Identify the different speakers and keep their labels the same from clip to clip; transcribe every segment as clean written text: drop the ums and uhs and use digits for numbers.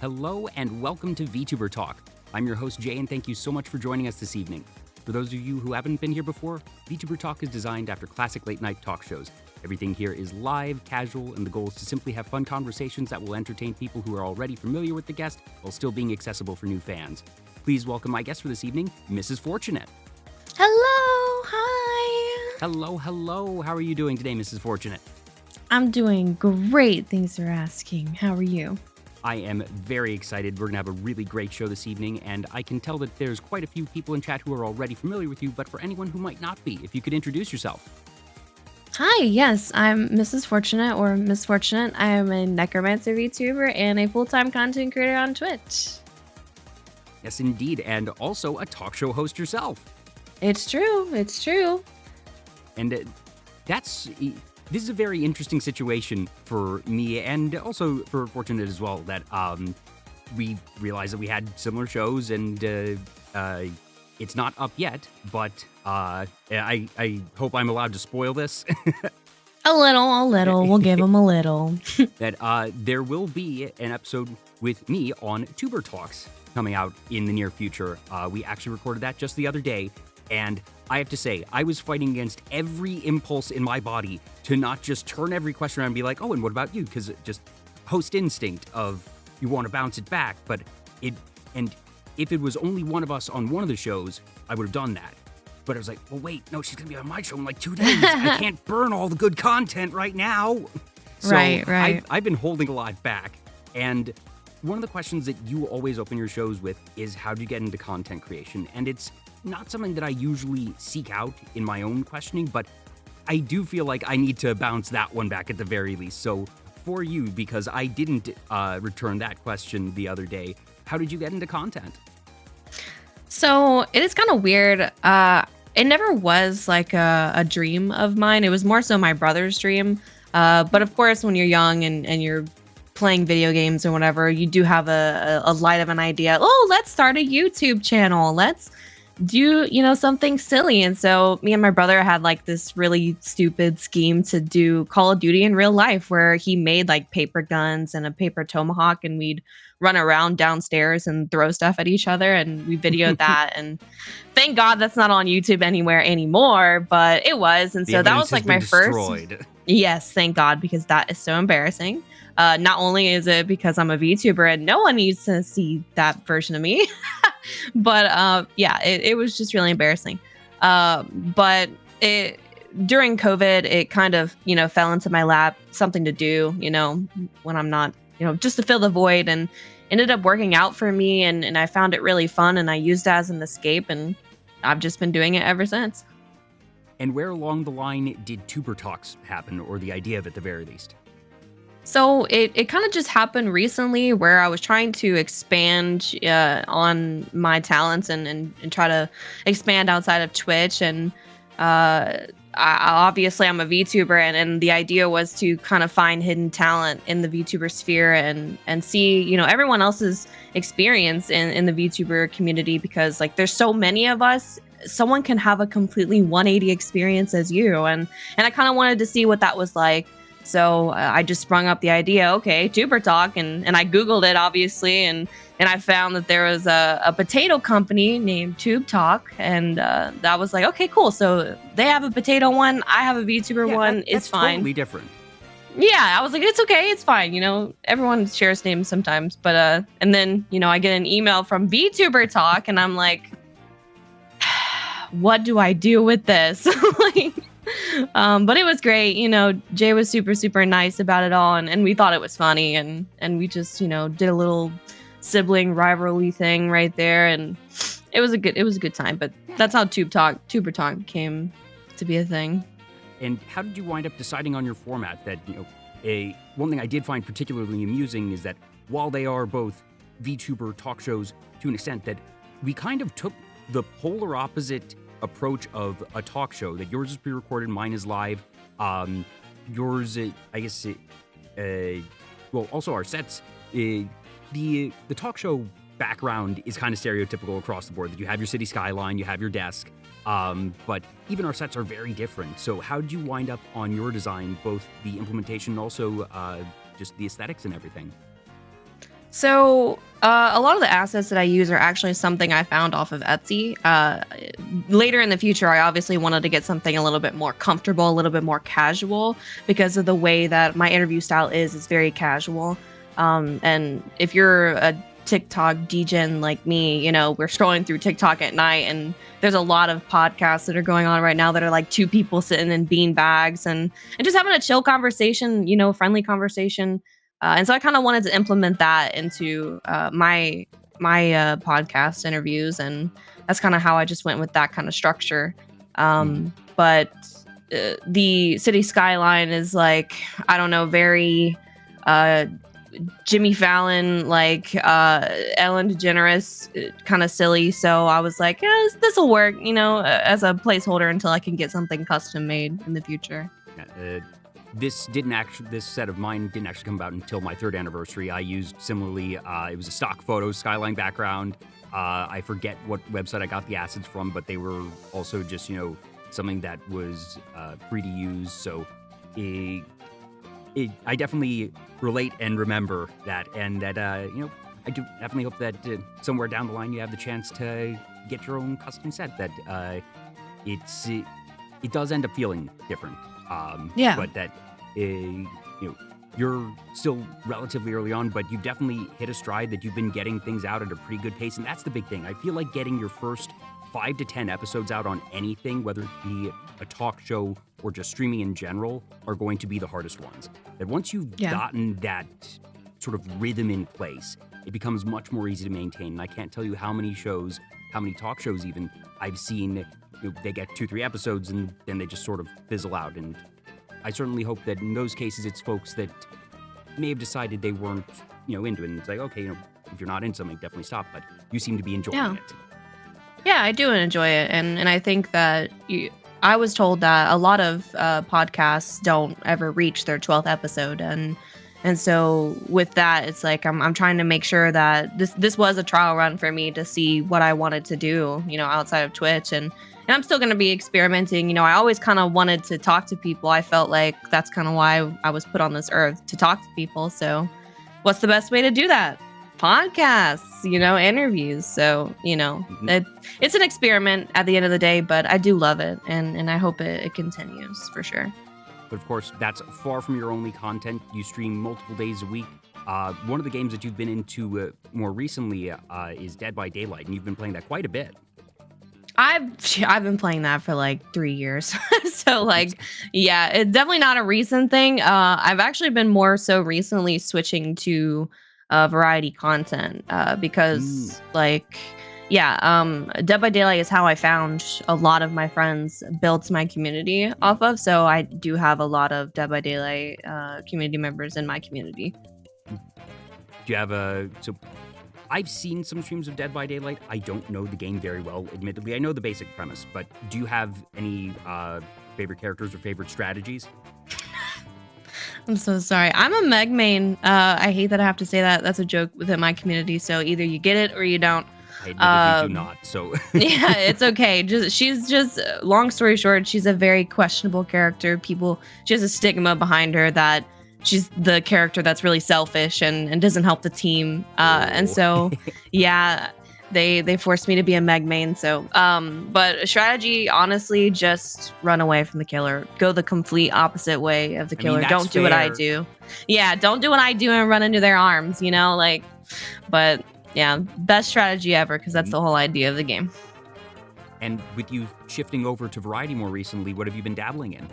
Speaker 1: Hello and welcome to Vtuber Talk. I'm your host Jay and thank you so much for joining us this evening. For those of you who haven't been here before, Vtuber Talk is designed after classic late night talk shows. Everything here is live, casual, and the goal is to simply have fun conversations that will entertain people who are already familiar with the guest while still being accessible for new fans. Please welcome my guest for this evening, Mrs. Fortunate.
Speaker 2: Hello, hi.
Speaker 1: Hello. How are you doing today, Mrs. Fortunate?
Speaker 2: I'm doing great. Thanks for asking. How are you?
Speaker 1: I am very excited. We're going to have a really great show this evening, and I can tell that there's quite a few people in chat who are already familiar with you, but for anyone who might not be, if you could introduce yourself.
Speaker 2: Hi, yes, I'm Mrs. Fortunate or Miss Fortunate. I am a necromancer VTuber and a full-time content creator on Twitch.
Speaker 1: Yes, indeed, and also a talk show host yourself.
Speaker 2: It's true.
Speaker 1: And this is a very interesting situation for me and also for Fortunate as well, that we realized that we had similar shows, and it's not up yet, but I hope I'm allowed to spoil this.
Speaker 2: A little. We'll give them a little.
Speaker 1: That there will be an episode with me on Tuber Talks coming out in the near future. We actually recorded that just the other day, and I have to say, I was fighting against every impulse in my body to not just turn every question around and be like, oh, and what about you? Because just host instinct of you want to bounce it back. But if it was only one of us on one of the shows, I would have done that. But I was like, well, wait, no, she's going to be on my show in like 2 days. I can't burn all the good content right now. So
Speaker 2: Right.
Speaker 1: I've been holding a lot back. And one of the questions that you always open your shows with is, how do you get into content creation? And it's not something that I usually seek out in my own questioning, but I do feel like I need to bounce that one back at the very least. So for you, because I didn't return that question the other day, how did you get into content?
Speaker 2: So it is kind of weird. It never was like a dream of mine. It was more so my brother's dream. But of course, when you're young and you're playing video games or whatever, you do have a light of an idea. Oh, let's start a YouTube channel. Let's do, something silly. And so me and my brother had like this really stupid scheme to do Call of Duty in real life, where he made like paper guns and a paper tomahawk, and we'd run around downstairs and throw stuff at each other, and we videoed that. And thank God that's not on YouTube anywhere anymore, but it was. And so that was like my first. Yes, thank God, because that is so embarrassing. Not only is it because I'm a VTuber and no one needs to see that version of me, but it was just really embarrassing. But during COVID, it kind of, fell into my lap, something to do, when I'm not, just to fill the void, and ended up working out for me. And I found it really fun, and I used it as an escape, and I've just been doing it ever since.
Speaker 1: And where along the line did Tuber Talks happen, or the idea of it at the very least?
Speaker 2: So it kind of just happened recently, where I was trying to expand on my talents and try to expand outside of Twitch. And obviously I'm a VTuber, and the idea was to kind of find hidden talent in the VTuber sphere and see, everyone else's experience in the VTuber community, because like there's so many of us. Someone can have a completely 180 experience as you. And I kind of wanted to see what that was like. So I just sprung up the idea, okay, Tuber Talk, and I Googled it, obviously, and I found that there was a potato company named Tube Talk, and that was like, okay, cool. So they have a potato one, I have a VTuber one, it's fine.
Speaker 1: Totally different.
Speaker 2: Yeah, I was like, it's okay, it's fine. Everyone shares names sometimes, but and then I get an email from Vtuber Talk, and I'm like, what do I do with this? But it was great. Jay was super, super nice about it all, and we thought it was funny, and we just, did a little sibling rivalry thing right there, and it was a good time. But that's how Tuber Talk came to be a thing.
Speaker 1: And how did you wind up deciding on your format? That, one thing I did find particularly amusing is that while they are both VTuber talk shows to an extent, that we kind of took the polar opposite approach of a talk show. That yours is pre-recorded, mine is live. Yours, I guess, also our sets. The talk show background is kind of stereotypical across the board. That you have your city skyline, you have your desk. But even our sets are very different. So how did you wind up on your design, both the implementation and also just the aesthetics and everything?
Speaker 2: So a lot of the assets that I use are actually something I found off of Etsy. Later in the future, I obviously wanted to get something a little bit more comfortable, a little bit more casual, because of the way that my interview style is. It's very casual. And if you're a TikTok degen like me, you know, we're scrolling through TikTok at night, and there's a lot of podcasts that are going on right now that are like two people sitting in bean bags and just having a chill conversation, you know, friendly conversation. And so I kind of wanted to implement that into my podcast interviews, and that's kind of how I just went with that kind of structure. But the city skyline is like, I don't know, very uh, Jimmy Fallon, like Ellen DeGeneres, kind of silly. So I was like, yeah, this will work, you know, as a placeholder until I can get something custom made in the future.
Speaker 1: This set of mine didn't actually come about until my 3rd anniversary. I used similarly, it was a stock photo skyline background. I forget what website I got the assets from, but they were also just, you know, something that was free to use. So I definitely relate and remember that, and that, you know, I do definitely hope that somewhere down the line you have the chance to get your own custom set. That it does end up feeling different.
Speaker 2: Yeah.
Speaker 1: But that, you know, you're still relatively early on, but you've definitely hit a stride that you've been getting things out at a pretty good pace. And that's the big thing. I feel like getting your first 5 to 10 episodes out on anything, whether it be a talk show or just streaming in general, are going to be the hardest ones. That once you've gotten that sort of rhythm in place, it becomes much more easy to maintain. And I can't tell you how many talk shows even I've seen, you know, they get 2-3 episodes and then they just sort of fizzle out. And I certainly hope that in those cases, it's folks that may have decided they weren't, you know, into it. And it's like, okay, you know, if you're not into something, definitely stop. But you seem to be enjoying it.
Speaker 2: Yeah, I do enjoy it. And I think that I was told that a lot of podcasts don't ever reach their 12th episode. And so with that, it's like I'm trying to make sure that this was a trial run for me to see what I wanted to do, you know, outside of Twitch. And I'm still going to be experimenting. You know, I always kind of wanted to talk to people. I felt like that's kind of why I was put on this earth, to talk to people. So what's the best way to do that? Podcasts, you know, interviews. So, you know, it's an experiment at the end of the day, but I do love it. And I hope it continues for sure.
Speaker 1: But of course, that's far from your only content. You stream multiple days a week. One of the games that you've been into more recently is Dead by Daylight, and you've been playing that quite a bit.
Speaker 2: I've been playing that for like 3 years. So like, yeah, it's definitely not a recent thing. I've actually been more so recently switching to variety content because like, yeah, Dead by Daylight is how I found a lot of my friends built my community off of. So I do have a lot of Dead by Daylight community members in my community.
Speaker 1: Do you have so I've seen some streams of Dead by Daylight. I don't know the game very well, admittedly. I know the basic premise, but do you have any favorite characters or favorite strategies?
Speaker 2: I'm so sorry. I'm a Meg main. I hate that I have to say that. That's a joke within my community. So either you get it or you don't.
Speaker 1: I admittedly do not, so...
Speaker 2: Yeah, it's okay. She's just, long story short, she's a very questionable character. She has a stigma behind her that she's the character that's really selfish and doesn't help the team. And so, yeah, they forced me to be a Meg main. So, but strategy, honestly, just run away from the killer. Go the complete opposite way of the killer. Don't do what I do. Yeah, don't do what I do and run into their arms, you know, like, but... Yeah, best strategy ever, because that's the whole idea of the game.
Speaker 1: And with you shifting over to variety more recently, what have you been dabbling in?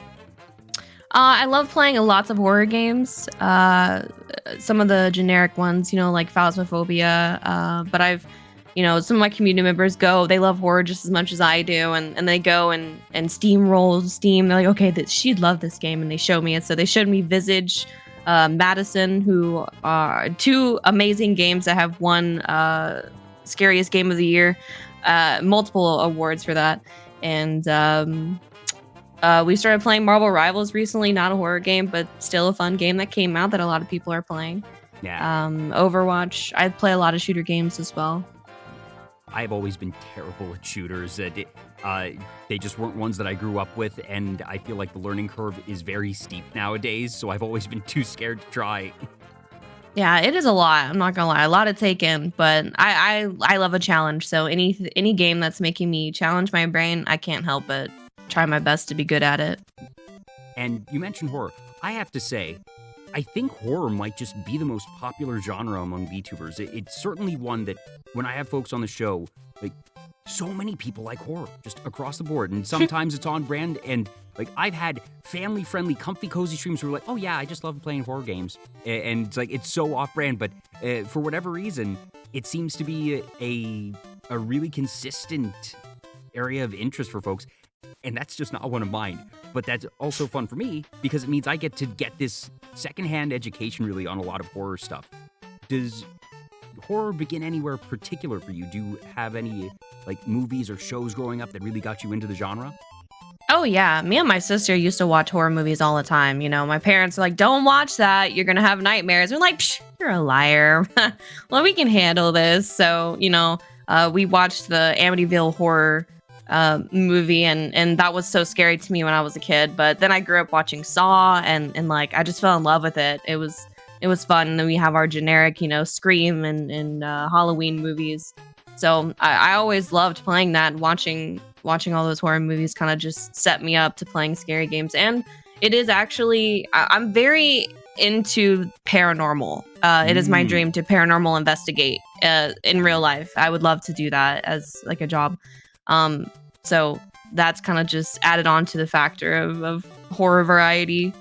Speaker 2: I love playing lots of horror games. Some of the generic ones, you know, like Phasmophobia. But I've, you know, some of my community members they love horror just as much as I do. And they go and steamroll Steam. They're like, okay, she'd love this game. And they show me it. So they showed me Visage, Madison, who are 2 amazing games that have won Scariest Game of the Year, multiple awards for that. And we started playing Marvel Rivals recently, not a horror game, but still a fun game that came out that a lot of people are playing.
Speaker 1: Yeah.
Speaker 2: Overwatch. I play a lot of shooter games as well.
Speaker 1: I've always been terrible at shooters. They just weren't ones that I grew up with, and I feel like the learning curve is very steep nowadays, so I've always been too scared to try.
Speaker 2: Yeah, it is a lot. I'm not gonna lie, a lot to take in, but I love a challenge. So any game that's making me challenge my brain, I can't help but try my best to be good at it.
Speaker 1: And you mentioned horror. I have to say, I think horror might just be the most popular genre among VTubers. It's certainly one that when I have folks on the show, like so many people like horror just across the board. And sometimes it's on brand. And like I've had family-friendly, comfy, cozy streams who are like, oh yeah, I just love playing horror games. And it's like, it's so off-brand. But for whatever reason, it seems to be a really consistent area of interest for folks. And that's just not one of mine. But that's also fun for me because it means I get to get this secondhand education really on a lot of horror stuff. Does horror begin anywhere particular for you? Do you have any like movies or shows growing up that really got you into the genre?
Speaker 2: Oh yeah, me and my sister used to watch horror movies all the time. You know, my parents are like, "Don't watch that. You're gonna have nightmares." We're like, Psh, "You're a liar." Well, we can handle this. So we watched the Amityville horror movie, and that was so scary to me when I was a kid. But then I grew up watching Saw, and like I just fell in love with it. It was fun. And then we have our generic, Scream and Halloween movies. So I always loved playing that and watching all those horror movies kind of just set me up to playing scary games. And it is actually, I'm very into paranormal. It is my dream to paranormal investigate in real life. I would love to do that as like a job. So that's kind of just added on to the factor of horror variety.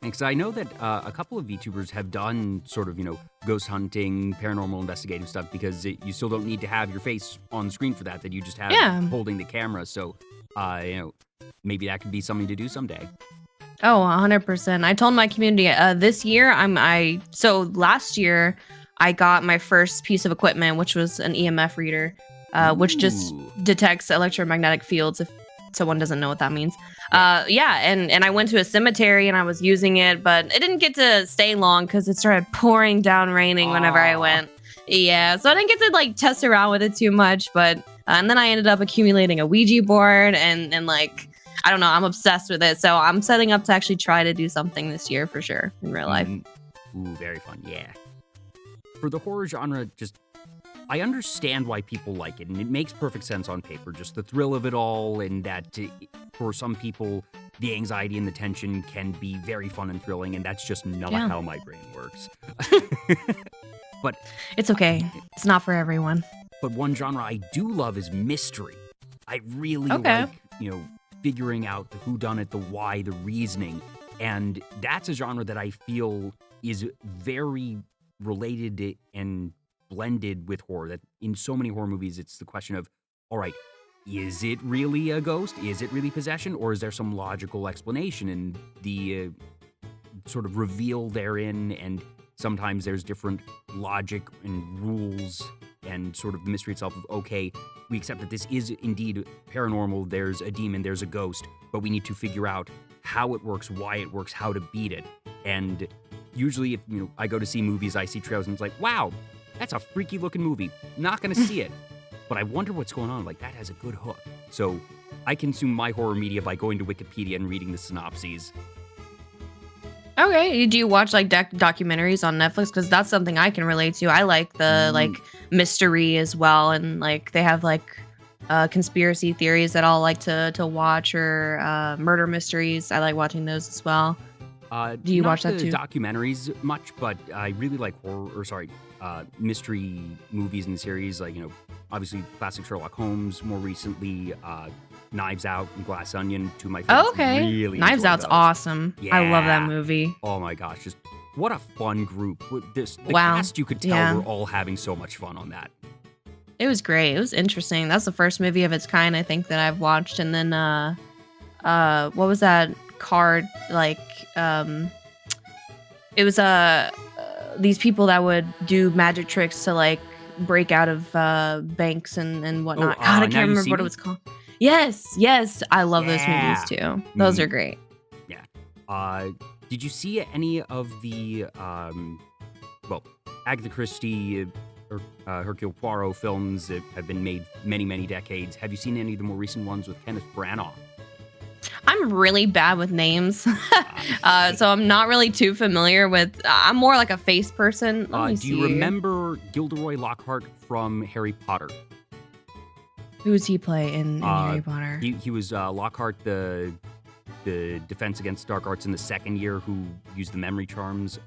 Speaker 1: Because I know that a couple of VTubers have done sort of, ghost hunting, paranormal investigative stuff because you still don't need to have your face on the screen for that you just have holding the camera. So, maybe that could be something to do someday.
Speaker 2: Oh, 100%. I told my community this year, so last year I got my first piece of equipment, which was an EMF reader, which just detects electromagnetic fields if someone doesn't know what that means. And I went to a cemetery and I was using it, but it didn't get to stay long because it started pouring down raining whenever I went. Yeah, so I didn't get to like test around with it too much, but and then I ended up accumulating a Ouija board and like I don't know, I'm obsessed with it. So I'm setting up to actually try to do something this year for sure in real life.
Speaker 1: Ooh, very fun. Yeah. For the horror genre, I understand why people like it, and it makes perfect sense on paper. Just the thrill of it all, and that for some people, the anxiety and the tension can be very fun and thrilling, and that's just not how my brain works. But
Speaker 2: it's okay. It's not for everyone.
Speaker 1: But one genre I do love is mystery. I really like, figuring out the whodunit, the why, the reasoning, and that's a genre that I feel is very related and blended with horror. That in so many horror movies, it's the question of, all right, is it really a ghost? Is it really possession? Or is there some logical explanation? And the sort of reveal therein, and sometimes there's different logic and rules and sort of the mystery itself of, okay, we accept that this is indeed paranormal, there's a demon, there's a ghost, but we need to figure out how it works, why it works, how to beat it. And usually if I go to see movies, I see trailers and it's like, wow, that's a freaky looking movie. Not gonna see it. But I wonder what's going on. Like, that has a good hook. So I consume my horror media by going to Wikipedia and reading the synopses.
Speaker 2: Okay. Do you watch like documentaries on Netflix? Because that's something I can relate to. I like the like mystery as well. And like they have like conspiracy theories that I'll like to watch, or murder mysteries. I like watching those as well. Do you watch that too?
Speaker 1: Documentaries much, but I really like mystery movies and series, like, obviously classic Sherlock Holmes, more recently, Knives Out and Glass Onion, two of my favorites.
Speaker 2: Oh, okay.
Speaker 1: Really
Speaker 2: Knives Out's
Speaker 1: those.
Speaker 2: Awesome.
Speaker 1: Yeah.
Speaker 2: I love that movie.
Speaker 1: Oh my gosh, just what a fun group. The cast, you could tell, were all having so much fun on that.
Speaker 2: It was great. It was interesting. That's the first movie of its kind, I think, that I've watched. And then what was that card, like it was these people that would do magic tricks to like break out of banks and whatnot. God, I can't remember what it was called. Yes, I love those movies too. Those are great.
Speaker 1: Yeah. Did you see any of the Agatha Christie or Hercule Poirot films that have been made many decades? Have you seen any of the more recent ones with Kenneth Branagh?
Speaker 2: I'm really bad with names, so I'm not really too familiar with. I'm more like a face person. Let me
Speaker 1: do you remember Gilderoy Lockhart from Harry Potter?
Speaker 2: Who does he play in Harry Potter?
Speaker 1: He was Lockhart, the Defense Against Dark Arts in the second year, who used the memory charms.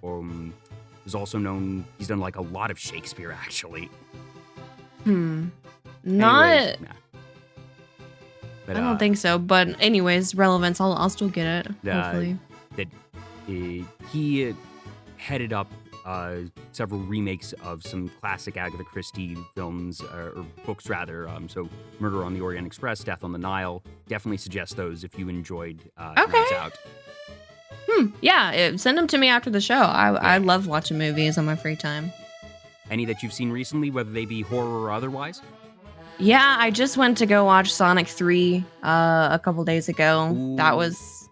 Speaker 1: Is also known. He's done like a lot of Shakespeare, actually.
Speaker 2: Not.
Speaker 1: Anyways, nah. But,
Speaker 2: I don't think so. But anyways, relevance. I'll still get it. Hopefully.
Speaker 1: That he headed up several remakes of some classic Agatha Christie films or books, rather. So Murder on the Orient Express, Death on the Nile. Definitely suggest those if you enjoyed Knives Out.
Speaker 2: Yeah, send them to me after the show. I love watching movies on my free time.
Speaker 1: Any that you've seen recently, whether they be horror or otherwise?
Speaker 2: Yeah, I just went to go watch Sonic 3 a couple days ago.
Speaker 1: Ooh.
Speaker 2: That was...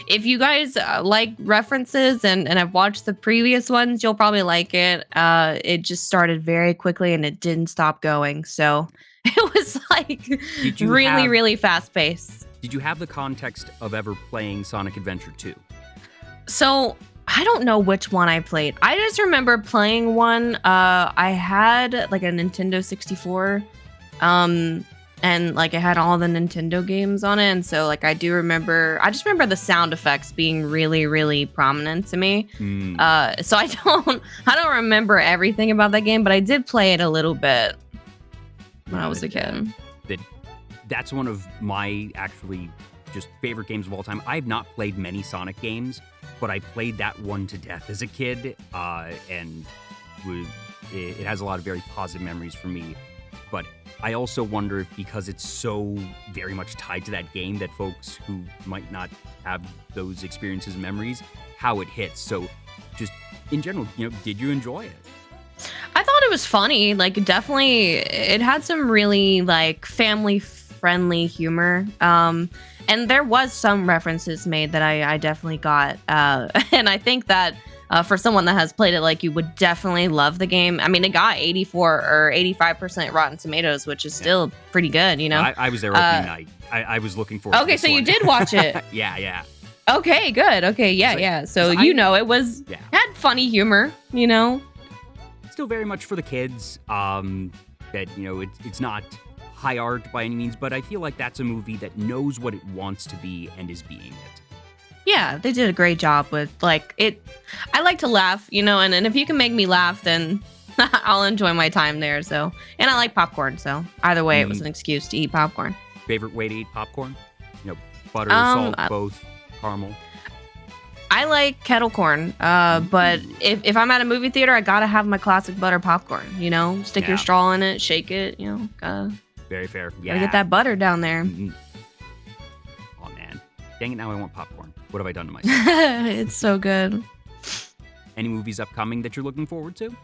Speaker 2: If you guys like references and have watched the previous ones, you'll probably like it. It just started very quickly and it didn't stop going. So it was like really fast paced. Did
Speaker 1: you have the context of ever playing Sonic Adventure 2?
Speaker 2: So I don't know which one I played. I just remember playing one. I had like a Nintendo 64. And like it had all the Nintendo games on it. And so like I just remember the sound effects being really prominent to me. So I don't remember everything about that game, but I did play it a little bit when I was a kid.
Speaker 1: That's one of my actually just favorite games of all time. I've not played many Sonic games, but I played that one to death as a kid, and it has a lot of very positive memories for me. But I also wonder if because it's so very much tied to that game that folks who might not have those experiences and memories, how it hits. So just in general, did you enjoy it?
Speaker 2: I thought it was funny. Like definitely it had some really like family friendly humor. And there was some references made that I definitely got. And I think that for someone that has played it like you would definitely love the game. I mean, it got 84 or 85% Rotten Tomatoes, which is still pretty good,
Speaker 1: I was there opening night. I was looking forward to this
Speaker 2: so
Speaker 1: one.
Speaker 2: You did watch it.
Speaker 1: Yeah.
Speaker 2: Okay, good. Okay, yeah. So it was had funny humor,
Speaker 1: Still very much for the kids. That it's not high art by any means, but I feel like that's a movie that knows what it wants to be and is being it.
Speaker 2: Yeah, they did a great job with like it. I like to laugh, and if you can make me laugh, then I'll enjoy my time there. So, and I like popcorn. So either way, it was an excuse to eat popcorn.
Speaker 1: Favorite way to eat popcorn? Butter, salt, both, caramel.
Speaker 2: I like kettle corn, but if I'm at a movie theater, I gotta have my classic butter popcorn. Stick your straw in it, shake it.
Speaker 1: Very fair. Yeah.
Speaker 2: Gotta get that butter down there.
Speaker 1: Oh man, dang it! Now I want popcorn. What have I done to myself?
Speaker 2: It's so good.
Speaker 1: Any movies upcoming that you're looking forward to?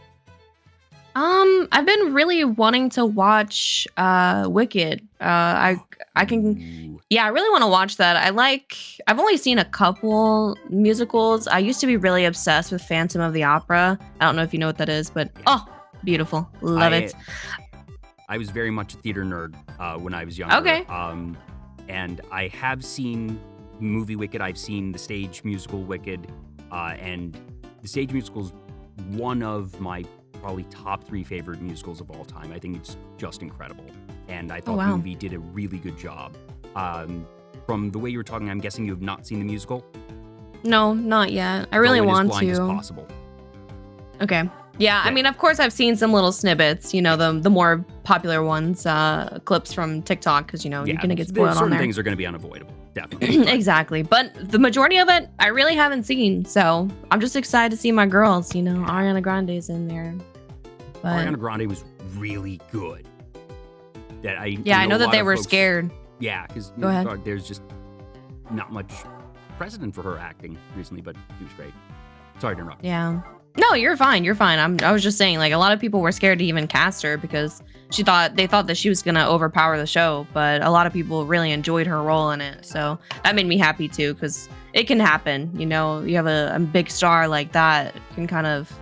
Speaker 2: I've been really wanting to watch Wicked. I really want to watch that. I've only seen a couple musicals. I used to be really obsessed with Phantom of the Opera. I don't know if you know what that is, but beautiful. Love it.
Speaker 1: I was very much a theater nerd when I was younger.
Speaker 2: Okay.
Speaker 1: And I have seen the movie Wicked. I've seen the stage musical Wicked. And the stage musical is one of my probably top 3 favorite musicals of all time. I think it's just incredible. And I thought the movie did a really good job. From the way you were talking, I'm guessing you have not seen the musical?
Speaker 2: No, not yet. I really want to.
Speaker 1: As possible.
Speaker 2: Okay. Yeah, I mean, of course, I've seen some little snippets, the more popular ones, clips from TikTok, because, you're going to get spoiled on there.
Speaker 1: Certain things are going to be unavoidable, definitely.
Speaker 2: Exactly. But the majority of it, I really haven't seen. So I'm just excited to see my girls, Ariana Grande's in there. But
Speaker 1: Ariana Grande was really good.
Speaker 2: I know that they were scared.
Speaker 1: Yeah, because there's just not much precedent for her acting recently, but she was great. Sorry to interrupt.
Speaker 2: Yeah. No, you're fine. I was just saying, like, a lot of people were scared to even cast her because they thought that she was going to overpower the show, but a lot of people really enjoyed her role in it. So that made me happy too, because it can happen. You have a big star like that, it can kind of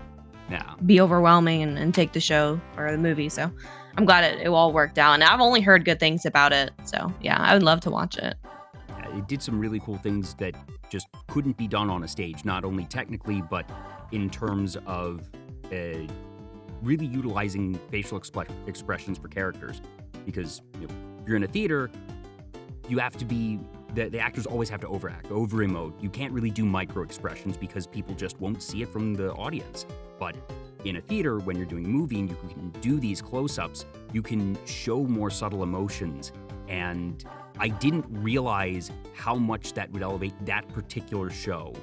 Speaker 2: be overwhelming and take the show or the movie. So I'm glad it all worked out. And I've only heard good things about it. So yeah, I would love to watch it.
Speaker 1: it did some really cool things that just couldn't be done on a stage, not only technically, but in terms of really utilizing facial expressions for characters. Because if you're in a theater, you have to be, the actors always have to overact, over-emote. You can't really do micro-expressions because people just won't see it from the audience. But in a theater, when you're doing a movie and you can do these close-ups, you can show more subtle emotions. And I didn't realize how much that would elevate that particular show.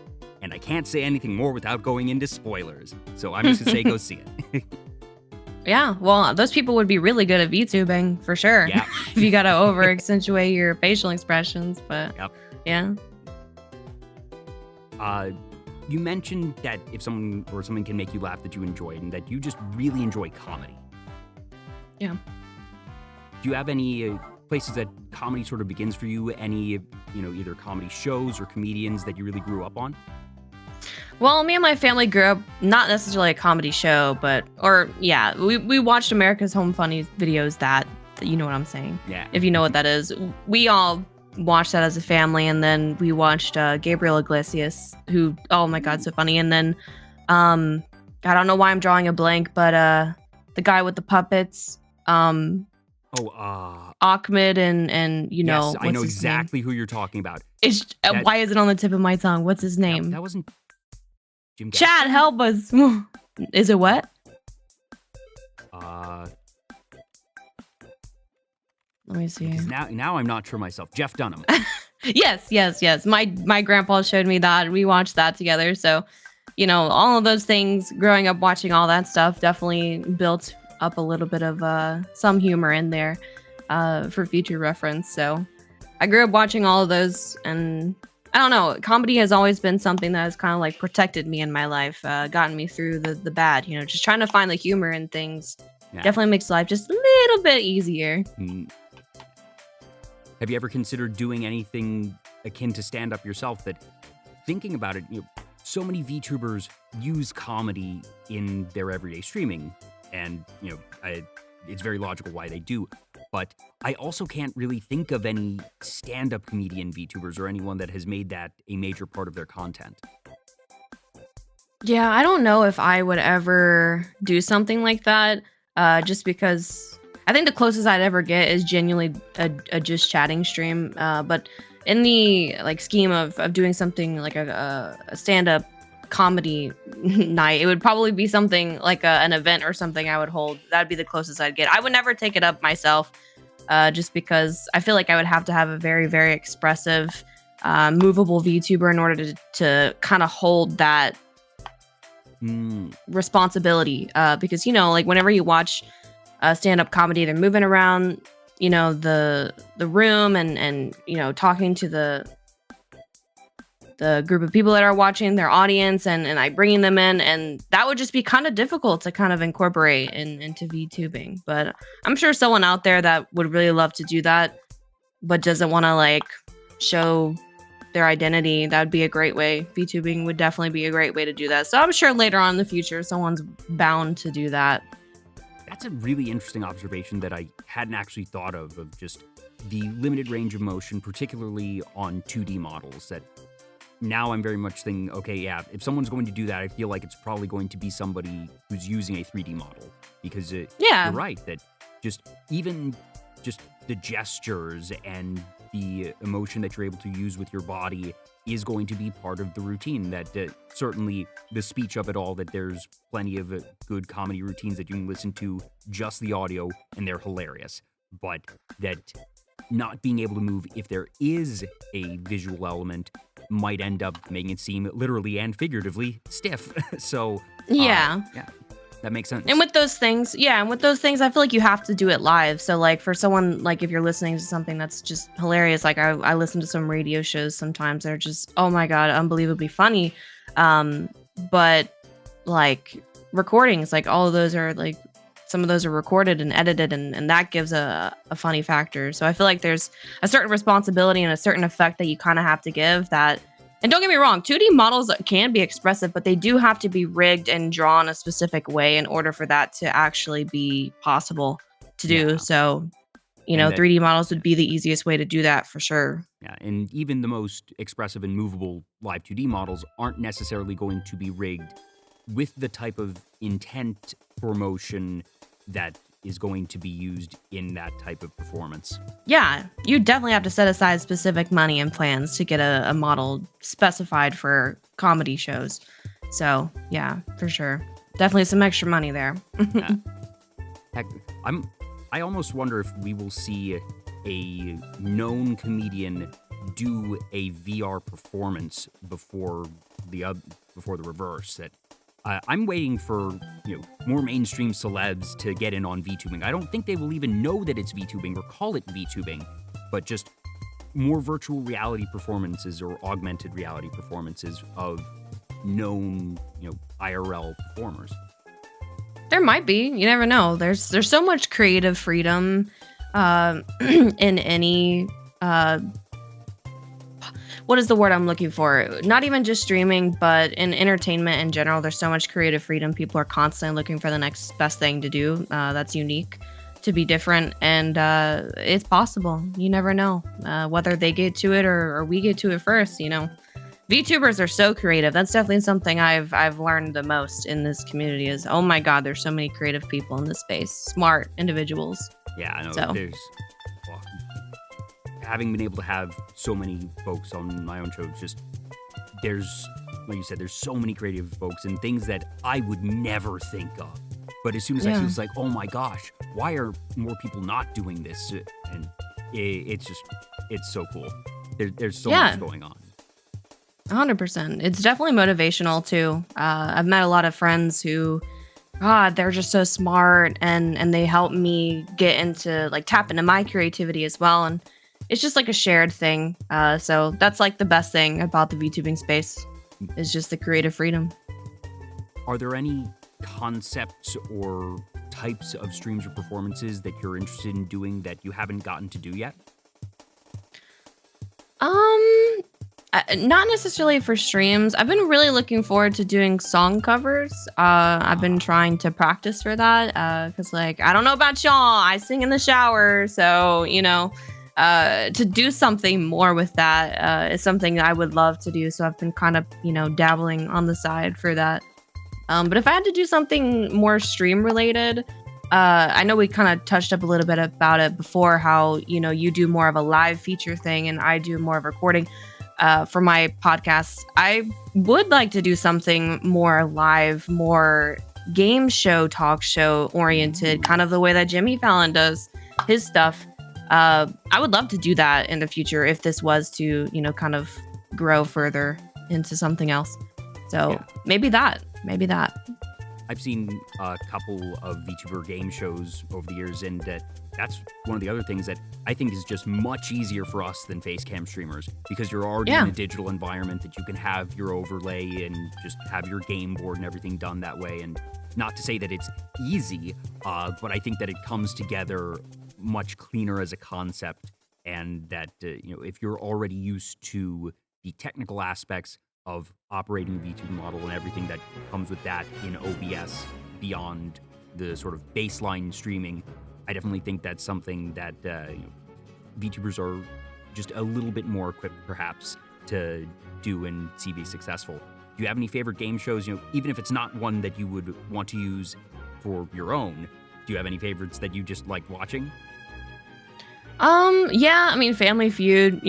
Speaker 1: And I can't say anything more without going into spoilers. So I'm just gonna say go see it.
Speaker 2: Yeah, well, those people would be really good at VTubing for sure.
Speaker 1: Yeah.
Speaker 2: If you got to over accentuate your facial expressions, but
Speaker 1: Yep.
Speaker 2: yeah.
Speaker 1: You mentioned that if someone or something can make you laugh that you enjoy and that you just really enjoy comedy.
Speaker 2: Yeah.
Speaker 1: Do you have any places that comedy sort of begins for you? Any, either comedy shows or comedians that you really grew up on?
Speaker 2: Well, me and my family grew up not necessarily a comedy show, we watched America's Home Funny videos that you know what I'm saying.
Speaker 1: Yeah.
Speaker 2: If you know what that is. We all watched that as a family, and then we watched Gabriel Iglesias, who, oh my God, so funny. And then, I don't know why I'm drawing a blank, but the guy with the puppets, Ahmed and
Speaker 1: yes, I know
Speaker 2: what's his name?
Speaker 1: exactly who you're talking about.
Speaker 2: Why is it on the tip of my tongue? What's his name?
Speaker 1: That wasn't Jim Gaffigan?
Speaker 2: Chad, help us. Is it what? Let me see.
Speaker 1: Because now I'm not sure myself. Jeff Dunham.
Speaker 2: Yes. My grandpa showed me that. We watched that together. So, all of those things, growing up watching all that stuff definitely built up a little bit of some humor in there for future reference. So I grew up watching all of those, and I don't know, comedy has always been something that has kind of like protected me in my life, gotten me through the bad, just trying to find the humor in things.
Speaker 1: Yeah.
Speaker 2: Definitely makes life just a little bit easier.
Speaker 1: Have you ever considered doing anything akin to stand-up yourself? That, thinking about it, so many VTubers use comedy in their everyday streaming, and it's very logical why they do. But I also can't really think of any stand-up comedian VTubers or anyone that has made that a major part of their content.
Speaker 2: Yeah, I don't know if I would ever do something like that, just because I think the closest I'd ever get is genuinely a just chatting stream. But in the scheme of doing something like a stand-up comedy night, it would probably be something like an event or something I would hold. That'd be the closest I'd get. I would never take it up myself, just because I feel like I would have to have a very, very expressive, movable VTuber in order to kind of hold that responsibility. Because whenever you watch stand-up comedy, they're moving around the room and talking to the group of people that are watching, their audience, and like bringing them in, and that would just be kind of difficult to kind of incorporate into VTubing. But I'm sure someone out there that would really love to do that but doesn't want to show their identity, that would be a great way. VTubing would definitely be a great way to do that. So I'm sure later on in the future someone's bound to do that.
Speaker 1: That's a really interesting observation that I hadn't actually thought of just the limited range of motion, particularly on 2D models. That now I'm very much thinking, okay, yeah, if someone's going to do that, I feel like it's probably going to be somebody who's using a 3D model. Because you're right, that even the gestures and the emotion that you're able to use with your body is going to be part of the routine. That certainly the speech of it all, that there's plenty of good comedy routines that you can listen to just the audio and they're hilarious. But that not being able to move, if there is a visual element, might end up making it seem literally and figuratively stiff. So yeah, that makes sense.
Speaker 2: And with those things, I feel like you have to do it live. So for someone, if you're listening to something that's just hilarious, I listen to some radio shows sometimes that are just, oh my God, unbelievably funny. But recordings, all of those are some of those are recorded and edited, and that gives a funny factor. So I feel like there's a certain responsibility and a certain effect that you kind of have to give that. And don't get me wrong, 2D models can be expressive, but they do have to be rigged and drawn a specific way in order for that to actually be possible to do. So, you
Speaker 1: And
Speaker 2: know,
Speaker 1: that
Speaker 2: 3D models would be the easiest way to do that for sure.
Speaker 1: Yeah, and even the most expressive and movable live 2D models aren't necessarily going to be rigged with the type of intent for motion that is going to be used in that type of performance.
Speaker 2: Yeah, you definitely have to set aside specific money and plans to get a model specified for comedy shows. So yeah, for sure. Definitely some extra money there.
Speaker 1: Uh, Heck, I'm I almost wonder if we will see a known comedian do a VR performance before before the reverse. That I'm waiting for more mainstream celebs to get in on VTubing. I don't think they will even know that it's VTubing or call it VTubing, but just more virtual reality performances or augmented reality performances of known IRL performers.
Speaker 2: There might be. You never know. There's so much creative freedom in any what is the word I'm looking for? Not even just streaming, but in entertainment in general. There's so much creative freedom. People are constantly looking for the next best thing to do that's unique, to be different, and it's possible. You never know whether they get to it or we get to it first. VTubers are so creative. That's definitely something I've learned the most in this community is, oh my God, there's so many creative people in this space, smart individuals.
Speaker 1: Yeah, I know.
Speaker 2: So
Speaker 1: Well, having been able to have so many folks on my own show, there's, like you said, there's so many creative folks and things that I would never think of. But as soon as I see, it's like, oh my gosh, why are more people not doing this? And it's so cool. There's so much going on.
Speaker 2: 100%. It's definitely motivational too. I've met a lot of friends who, God, they're just so smart and they help me get into tap into my creativity as well. And it's just like a shared thing. So that's like the best thing about the VTubing space is just the creative freedom.
Speaker 1: Are there any concepts or types of streams or performances that you're interested in doing that you haven't gotten to do yet?
Speaker 2: Not necessarily for streams. I've been really looking forward to doing song covers. I've been trying to practice for that because, I don't know about y'all, I sing in the shower. So, to do something more with that is something I would love to do. So I've been kind of, dabbling on the side for that. But if I had to do something more stream related, I know we kind of touched up a little bit about it before, how, you do more of a live feature thing and I do more of recording. For my podcasts, I would like to do something more live, more game show, talk show oriented, kind of the way that Jimmy Fallon does his stuff. I would love to do that in the future if this was to, kind of grow further into something else. So maybe that.
Speaker 1: I've seen a couple of VTuber game shows over the years, and that's one of the other things that I think is just much easier for us than face cam streamers, because you're already in a digital environment that you can have your overlay and just have your game board and everything done that way. And not to say that it's easy, but I think that it comes together much cleaner as a concept, and that if you're already used to the technical aspects of operating a VTuber model and everything that comes with that in OBS beyond the sort of baseline streaming, I definitely think that's something that VTubers are just a little bit more equipped perhaps to do and see be successful. Do you have any favorite game shows, even if it's not one that you would want to use for your own, do you have any favorites that you just like watching?
Speaker 2: Yeah, I mean, Family Feud,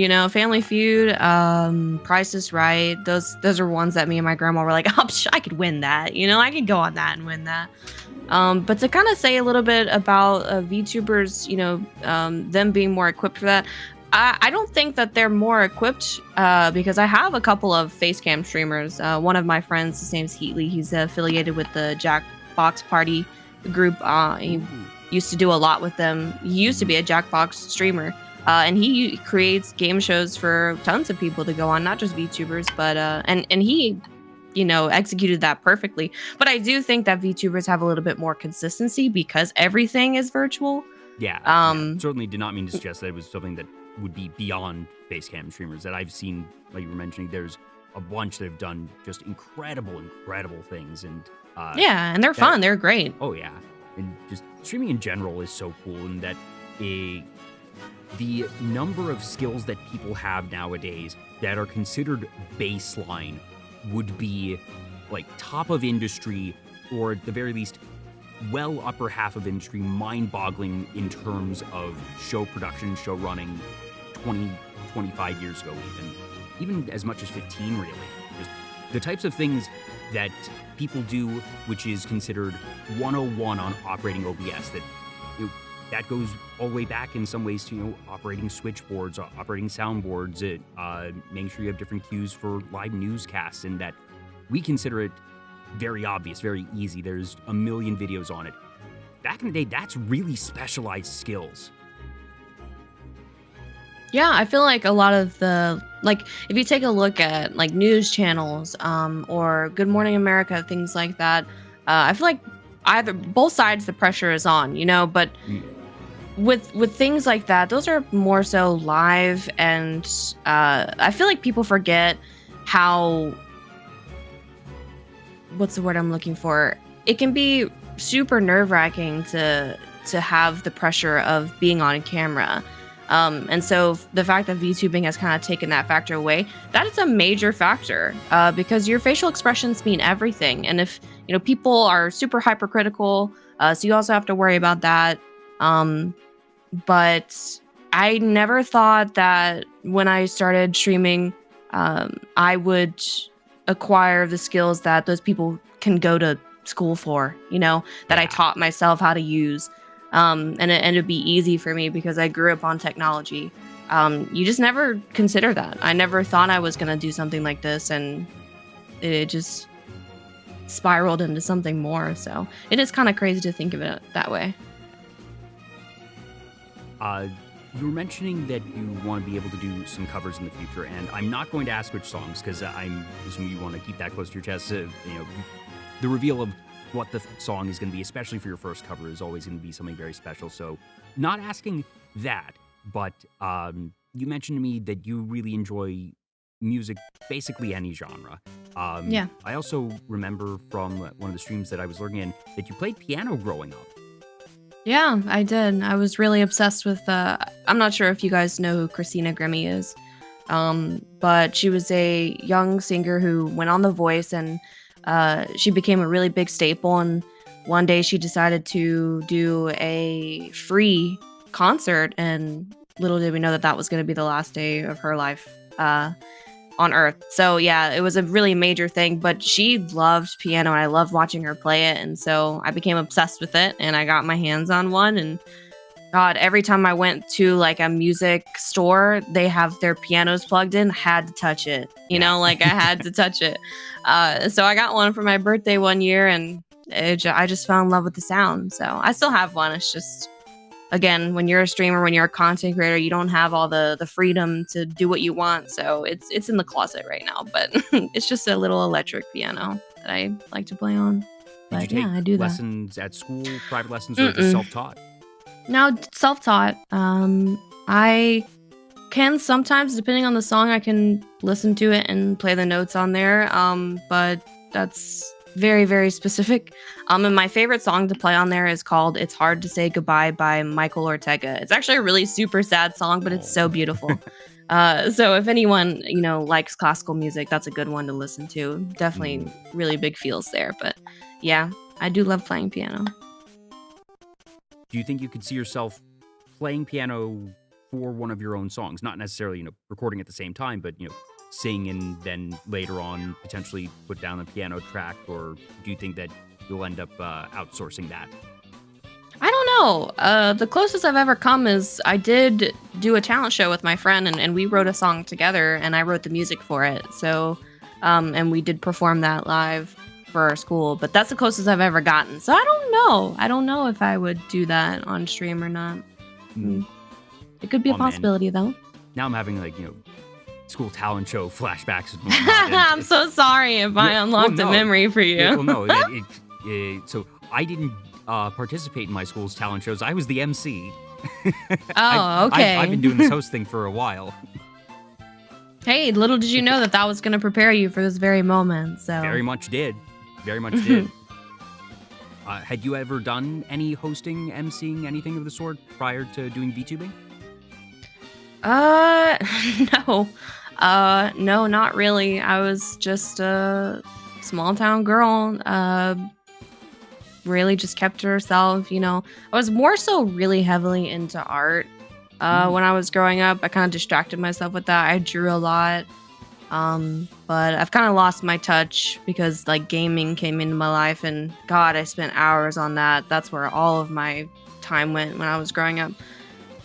Speaker 2: Price is Right. Those are ones that me and my grandma were like, oh, I could win that. I could go on that and win that. But to kind of say a little bit about VTubers, them being more equipped for that, I don't think that they're more equipped because I have a couple of facecam streamers. One of my friends, his name's Heatley. He's affiliated with the Jackbox Party group. He used to do a lot with them. He used to be a Jackbox streamer, and he creates game shows for tons of people to go on, not just VTubers, but and he, executed that perfectly. But I do think that VTubers have a little bit more consistency because everything is virtual.
Speaker 1: Yeah, certainly did not mean to suggest that it was something that would be beyond facecam streamers that I've seen. Like you were mentioning, there's a bunch that have done just incredible things, and
Speaker 2: and they're fun. They're great.
Speaker 1: Oh yeah. And just streaming in general is so cool, in that the number of skills that people have nowadays that are considered baseline would be like top of industry, or at the very least, well upper half of industry, mind-boggling in terms of show production, show running 20, 25 years ago even as much as 15 really. Just the types of things that people do, which is considered 101 on operating OBS, that goes all the way back in some ways to, operating switchboards, operating soundboards, making sure you have different cues for live newscasts, and that we consider it very obvious, very easy. There's a million videos on it. Back in the day, that's really specialized skills.
Speaker 2: Yeah, I feel like a lot of if you take a look at like news channels, or Good Morning America, things like that, I feel like both sides the pressure is on, but with things like that, those are more so live, and I feel like people forget how, what's the word I'm looking for? It can be super nerve-wracking to have the pressure of being on camera. And so the fact that VTubing has kind of taken that factor away, that is a major factor, because your facial expressions mean everything. And if, people are super hypercritical, so you also have to worry about that. But I never thought that when I started streaming, I would acquire the skills that those people can go to school for, that I taught myself how to use. And it'd be easy for me because I grew up on technology. You just never consider that. I never thought I was going to do something like this, and it just spiraled into something more. So it is kind of crazy to think of it that way.
Speaker 1: You were mentioning that you want to be able to do some covers in the future, and I'm not going to ask which songs because I'm assuming you want to keep that close to your chest. The reveal of what the song is going to be, especially for your first cover, is always going to be something very special. So not asking that, but you mentioned to me that you really enjoy music, basically any genre.
Speaker 2: Yeah.
Speaker 1: I also remember from one of the streams that I was lurking in that you played piano growing up.
Speaker 2: Yeah, I did. I was really obsessed with, I'm not sure if you guys know who Christina Grimmie is, but she was a young singer who went on The Voice, and she became a really big staple. And one day she decided to do a free concert, and little did we know that was going to be the last day of her life on Earth. So yeah, it was a really major thing, but she loved piano and I loved watching her play it. And so I became obsessed with it, and I got my hands on one, and God, every time I went to like a music store, they have their pianos plugged in, had to touch it, I had to touch it. So I got one for my birthday one year, and I just fell in love with the sound. So I still have one. It's just, again, when you're a streamer, when you're a content creator, you don't have all the freedom to do what you want. So it's in the closet right now, but it's just a little electric piano that I like to play on. But
Speaker 1: Did you take
Speaker 2: I do
Speaker 1: lessons at school, private lessons, or just self-taught?
Speaker 2: No, self-taught. I can sometimes, depending on the song, I can listen to it and play the notes on there. But that's very, very specific. And my favorite song to play on there is called "It's Hard to Say Goodbye" by Michael Ortega. It's actually a really super sad song, but it's so beautiful. So if anyone, likes classical music, that's a good one to listen to. Definitely really big feels there. But yeah, I do love playing piano.
Speaker 1: Do you think you could see yourself playing piano for one of your own songs? Not necessarily, recording at the same time, but, sing and then later on potentially put down the piano track? Or do you think that you'll end up outsourcing that?
Speaker 2: I don't know. The closest I've ever come is I did do a talent show with my friend, and we wrote a song together, and I wrote the music for it. So, and we did perform that live for our school, but that's the closest I've ever gotten. So I don't know. I don't know if I would do that on stream or not. It could be a possibility, though.
Speaker 1: Now I'm having school talent show flashbacks.
Speaker 2: I'm so sorry if I unlocked a memory for you.
Speaker 1: So I didn't participate in my school's talent shows. I was the MC.
Speaker 2: Oh, okay.
Speaker 1: I've been doing this host thing for a while.
Speaker 2: Hey, little did you know that was going to prepare you for this very moment. So
Speaker 1: very much did. Very much did. Had you ever done any hosting, emceeing, anything of the sort prior to doing VTubing?
Speaker 2: Uh, no. No, not really. I was just a small town girl. Really just kept to herself, you know. I was more so really heavily into art. When I was growing up, I kind of distracted myself with that. I drew a lot. But I've kind of lost my touch because like gaming came into my life, and God, I spent hours on that. That's where all of my time went when I was growing up.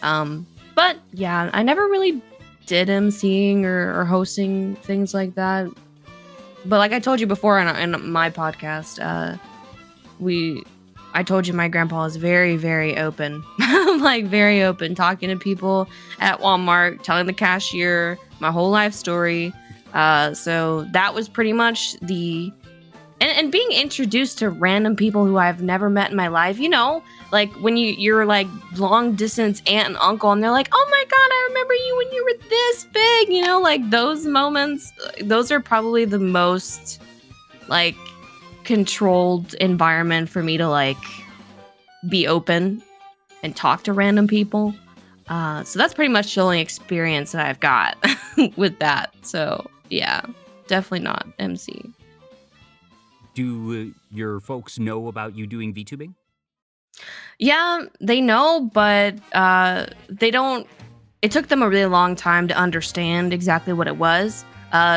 Speaker 2: But yeah, I never really did emceeing or hosting things like that. But like I told you before in my podcast, I told you my grandpa is very, very open. Like very open, talking to people at Walmart, telling the cashier my whole life story. So that was pretty much and being introduced to random people who I've never met in my life, you know, like when you're like long distance aunt and uncle and they're like, oh my God, I remember you when you were this big, you know, like those moments, those are probably the most like controlled environment for me to like be open and talk to random people. So that's pretty much the only experience that I've got with that. So yeah, definitely not MC.
Speaker 1: Do your folks know about you doing VTubing?
Speaker 2: Yeah, they know, but they don't. It took them a really long time to understand exactly what it was.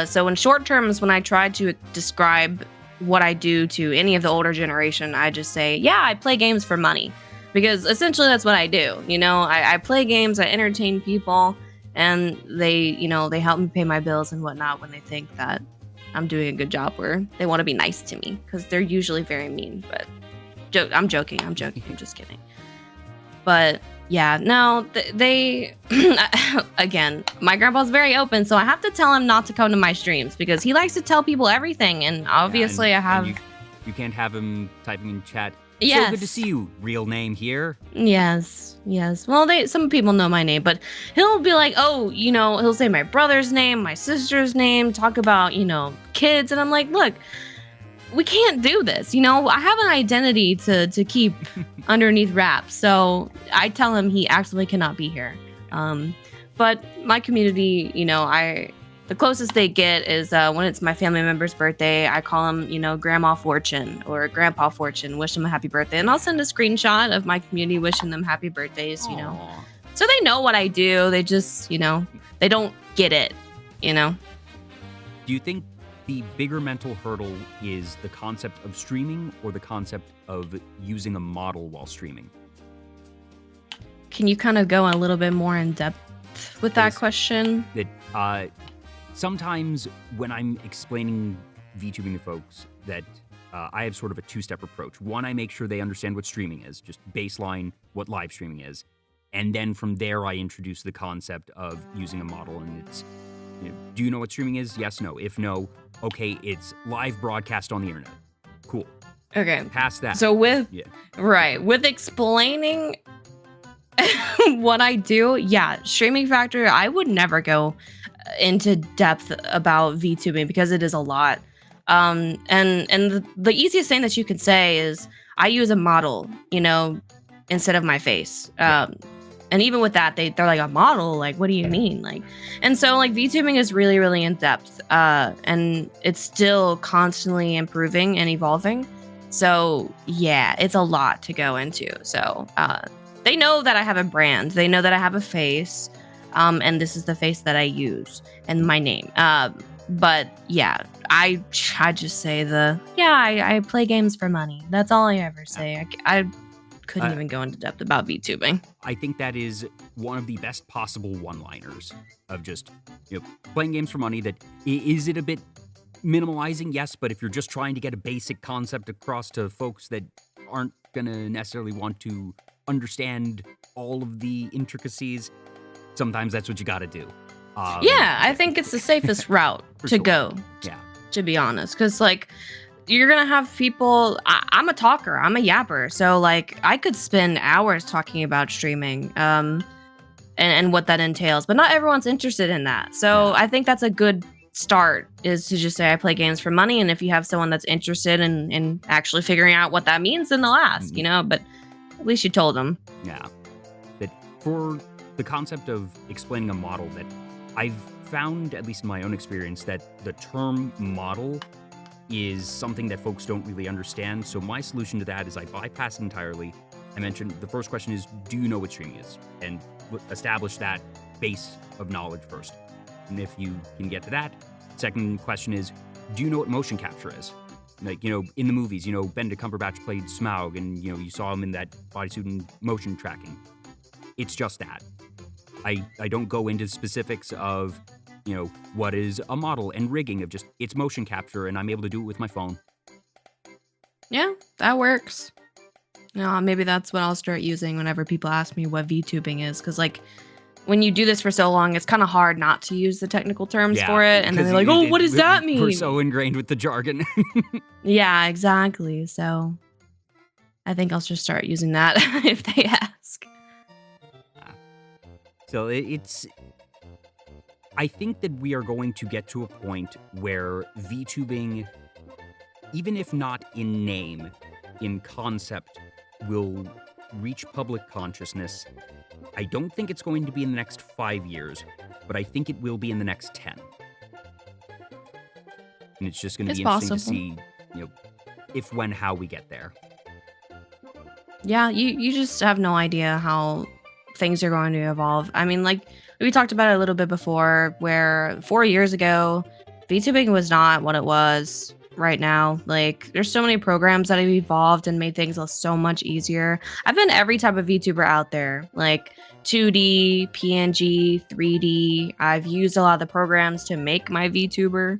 Speaker 2: So in short terms, when I tried to describe what I do to any of the older generation, I just say, yeah, I play games for money. Because essentially that's what I do. You know, I play games, I entertain people, and they help me pay my bills and whatnot when they think that I'm doing a good job, or they want to be nice to me, because they're usually very mean. But I'm joking, I'm just kidding. But yeah, no, they again, my grandpa's very open, so I have to tell him not to come to my streams because he likes to tell people everything, and obviously I have.
Speaker 1: You can't have him typing in chat.
Speaker 2: Yes.
Speaker 1: So good to see you. Real name here.
Speaker 2: Yes. Well, some people know my name, but he'll be like, oh, you know, he'll say my brother's name, my sister's name, talk about, you know, kids. And I'm like, look, we can't do this. You know, I have an identity to keep underneath wraps. So I tell him he absolutely cannot be here. But my community, you know, the closest they get is when it's my family member's birthday, I call them, you know, Grandma Fortune or Grandpa Fortune, wish them a happy birthday. And I'll send a screenshot of my community wishing them happy birthdays, you know.
Speaker 1: Aww.
Speaker 2: So they know what I do. They just, you know, they don't get it, you know.
Speaker 1: Do you think the bigger mental hurdle is the concept of streaming or the concept of using a model while streaming?
Speaker 2: Can you kind of go a little bit more in depth with that question?
Speaker 1: That sometimes when I'm explaining VTubing to folks that I have sort of a two-step approach. One, I make sure they understand what streaming is, just baseline what live streaming is. And then from there, I introduce the concept of using a model. And it's, you know, do you know what streaming is? Yes, no. If no, okay, it's live broadcast on the internet. Cool.
Speaker 2: Okay.
Speaker 1: Past that.
Speaker 2: So with explaining what I do, yeah, Streaming Factor, I would never go into depth about VTubing because it is a lot. And the easiest thing that you can say is I use a model, you know, instead of my face. And even with that, they're like, a model? Like, what do you mean? Like, and so like VTubing is really, really in depth. And it's still constantly improving and evolving. So yeah, it's a lot to go into. So they know that I have a brand. They know that I have a face. And this is the face that I use and my name. But yeah, I just say I play games for money. That's all I ever say. I couldn't even go into depth about VTubing.
Speaker 1: I think that is one of the best possible one-liners of just, you know, playing games for money. That is it a bit minimalizing? Yes, but if you're just trying to get a basic concept across to folks that aren't gonna necessarily want to understand all of the intricacies, sometimes that's what you got to do.
Speaker 2: I think it's the safest route to go.
Speaker 1: Yeah,
Speaker 2: to be honest, because like you're gonna have people. I'm a talker. I'm a yapper. So like I could spend hours talking about streaming, and what that entails. But not everyone's interested in that. So I think that's a good start, is to just say I play games for money. And if you have someone that's interested in actually figuring out what that means, then they'll ask. You know, but at least you told them.
Speaker 1: Yeah, but for the concept of explaining a model that I've found, at least in my own experience, that the term model is something that folks don't really understand. So my solution to that is I bypass it entirely. I mentioned the first question is, do you know what streaming is? And establish that base of knowledge first. And if you can get to that, second question is, do you know what motion capture is? Like, you know, in the movies, you know, Benedict Cumberbatch played Smaug and, you know, you saw him in that bodysuit and motion tracking. It's just that. I don't go into specifics of, you know, what is a model and rigging of just, it's motion capture and I'm able to do it with my phone.
Speaker 2: Yeah, that works. Maybe that's what I'll start using whenever people ask me what VTubing is. Because, like, when you do this for so long, it's kind of hard not to use the technical terms for it. And then they're like, oh, what does that mean?
Speaker 1: We're so ingrained with the jargon.
Speaker 2: Yeah, exactly. So I think I'll just start using that if they ask.
Speaker 1: So I think that we are going to get to a point where VTubing, even if not in name, in concept, will reach public consciousness. I don't think it's going to be in the next 5 years, but I think it will be in the next 10. And it's just going to be interesting to see, you know, if, when, how we get there.
Speaker 2: Yeah, you just have no idea how things are going to evolve. I mean, like, we talked about it a little bit before, where 4 years ago, VTubing was not what it was right now. Like, there's so many programs that have evolved and made things so much easier. I've been every type of VTuber out there, like 2D, PNG, 3D. I've used a lot of the programs to make my VTuber.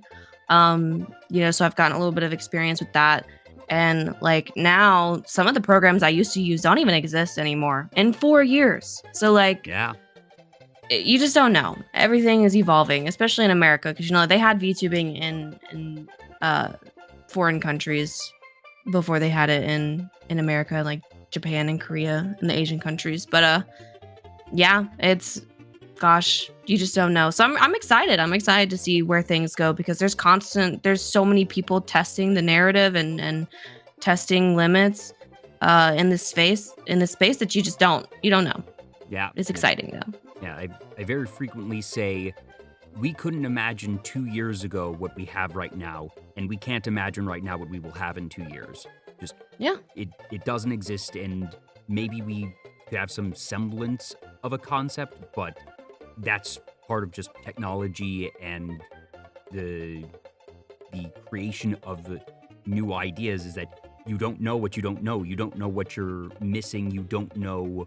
Speaker 2: You know, so I've gotten a little bit of experience with that. And like now, some of the programs I used to use don't even exist anymore in 4 years. So like,
Speaker 1: yeah,
Speaker 2: you just don't know. Everything is evolving, especially in America, because, you know, they had VTubing in foreign countries before they had it in America, like Japan and Korea and the Asian countries. But yeah, it's, gosh, you just don't know. So I'm excited. I'm excited to see where things go, because there's so many people testing the narrative and testing limits in this space that you don't know.
Speaker 1: Yeah,
Speaker 2: it's exciting though.
Speaker 1: Yeah, I very frequently say we couldn't imagine 2 years ago what we have right now, and we can't imagine right now what we will have in 2 years. Just,
Speaker 2: yeah,
Speaker 1: it doesn't exist, and maybe we could have some semblance of a concept, but that's part of just technology and the creation of the new ideas, is that you don't know what you don't know. You don't know what you're missing. You don't know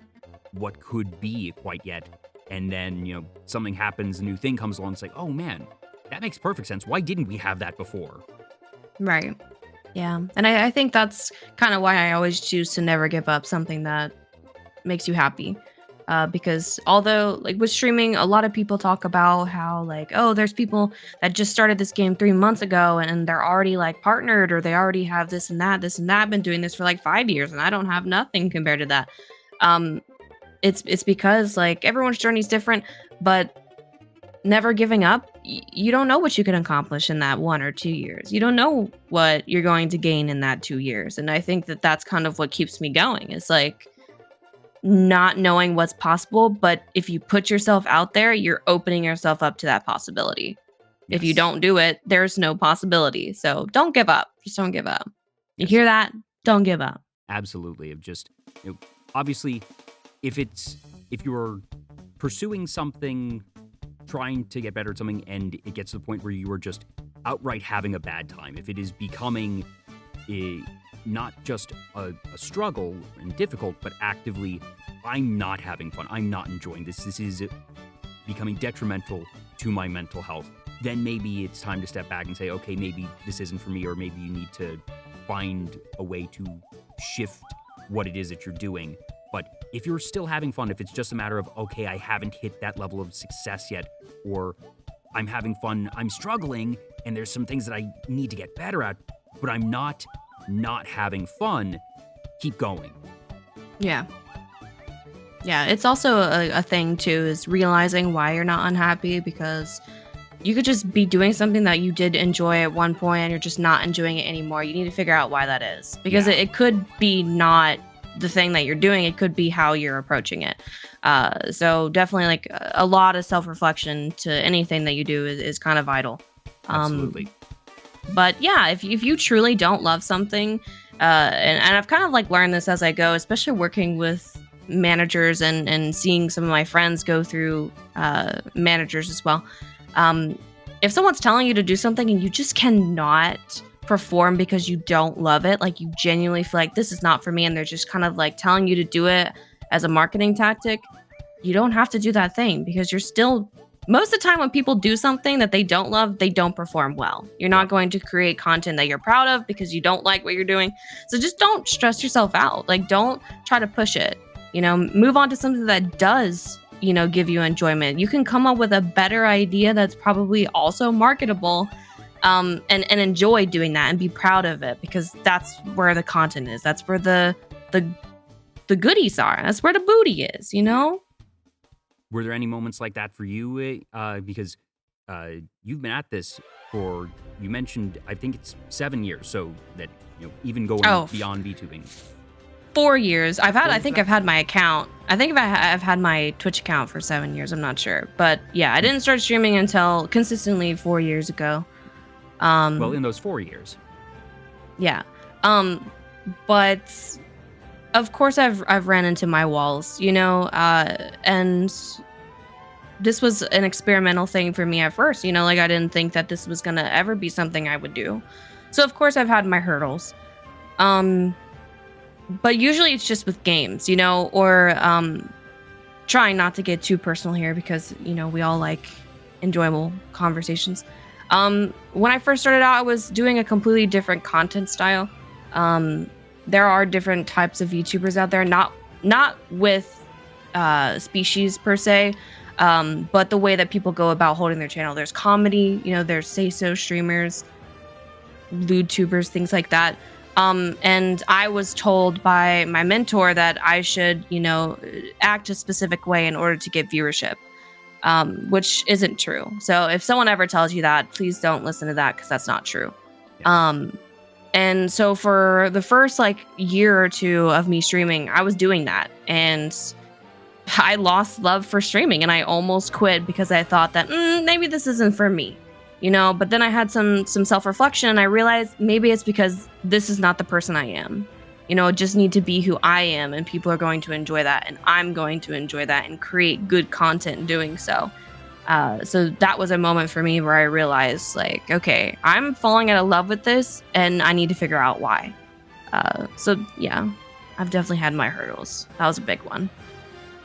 Speaker 1: what could be quite yet. And then, you know, something happens, a new thing comes along, it's like, oh man, that makes perfect sense. Why didn't we have that before?
Speaker 2: Right. Yeah. And I think that's kind of why I always choose to never give up something that makes you happy. Because although, like, with streaming, a lot of people talk about how, like, oh, there's people that just started this game 3 months ago and they're already like partnered, or they already have this and that. I've been doing this for like 5 years and I don't have nothing compared to that. It's because, like, everyone's journey is different, but never giving up, you don't know what you can accomplish in that 1 or 2 years. You don't know what you're going to gain in that 2 years. And I think that that's kind of what keeps me going. It's like not knowing what's possible, but if you put yourself out there, you're opening yourself up to that possibility. Yes. If you don't do it, there's no possibility. So don't give up. Just don't give up. You hear that? Don't give up.
Speaker 1: Absolutely. Just, you know, obviously, if you're pursuing something, trying to get better at something, and it gets to the point where you are just outright having a bad time, if it is becoming not just a struggle and difficult, but actively, I'm not having fun, I'm not enjoying this, this is becoming detrimental to my mental health, then maybe it's time to step back and say, okay, maybe this isn't for me, or maybe you need to find a way to shift what it is that you're doing. But if you're still having fun, if it's just a matter of, okay, I haven't hit that level of success yet, or I'm having fun, I'm struggling, and there's some things that I need to get better at, but I'm not having fun, keep going.
Speaker 2: Yeah. Yeah, it's also a thing, too, is realizing why you're not unhappy, because you could just be doing something that you did enjoy at one point and you're just not enjoying it anymore. You need to figure out why that is, because it could be not the thing that you're doing. It could be how you're approaching it. So definitely like a lot of self-reflection to anything that you do is kind of vital.
Speaker 1: Absolutely.
Speaker 2: But yeah, if you truly don't love something, and I've kind of like learned this as I go, especially working with managers and seeing some of my friends go through managers as well. Um, if someone's telling you to do something and you just cannot perform because you don't love it, like you genuinely feel like this is not for me, and they're just kind of like telling you to do it as a marketing tactic, you don't have to do that thing because you're still most of the time when people do something that they don't love, they don't perform well. You're not going to create content that you're proud of because you don't like what you're doing. So just don't stress yourself out. Like don't try to push it. Move on to something that does, give you enjoyment. You can come up with a better idea that's probably also marketable, and enjoy doing that and be proud of it because that's where the content is. That's where the goodies are. That's where the booty is.
Speaker 1: Were there any moments like that for you? Because you've been at this for, you mentioned, I think it's 7 years. So that, even going beyond VTubing.
Speaker 2: 4 years. I think
Speaker 1: that?
Speaker 2: I've had my account. I think I've had my Twitch account for 7 years. I'm not sure. But yeah, I didn't start streaming until consistently 4 years ago.
Speaker 1: Well, in those 4 years.
Speaker 2: Yeah. But of course I've ran into my walls, and this was an experimental thing for me at first, like I didn't think that this was gonna ever be something I would do. So of course I've had my hurdles. But usually it's just with games, or trying not to get too personal here because, we all like enjoyable conversations. When I first started out, I was doing a completely different content style. There are different types of YouTubers out there, not with species per se, but the way that people go about holding their channel. There's comedy, there's say-so streamers, lewd tubers, things like that. And I was told by my mentor that I should, act a specific way in order to get viewership, which isn't true. So if someone ever tells you that, please don't listen to that because that's not true.
Speaker 1: Yeah.
Speaker 2: And so for the first year or two of me streaming, I was doing that, and I lost love for streaming and I almost quit because I thought that maybe this isn't for me, but then I had some self-reflection and I realized maybe it's because this is not the person I am. I just need to be who I am, and people are going to enjoy that, and I'm going to enjoy that and create good content in doing so. So that was a moment for me where I realized, okay, I'm falling out of love with this, and I need to figure out why. So yeah, I've definitely had my hurdles. That was a big one.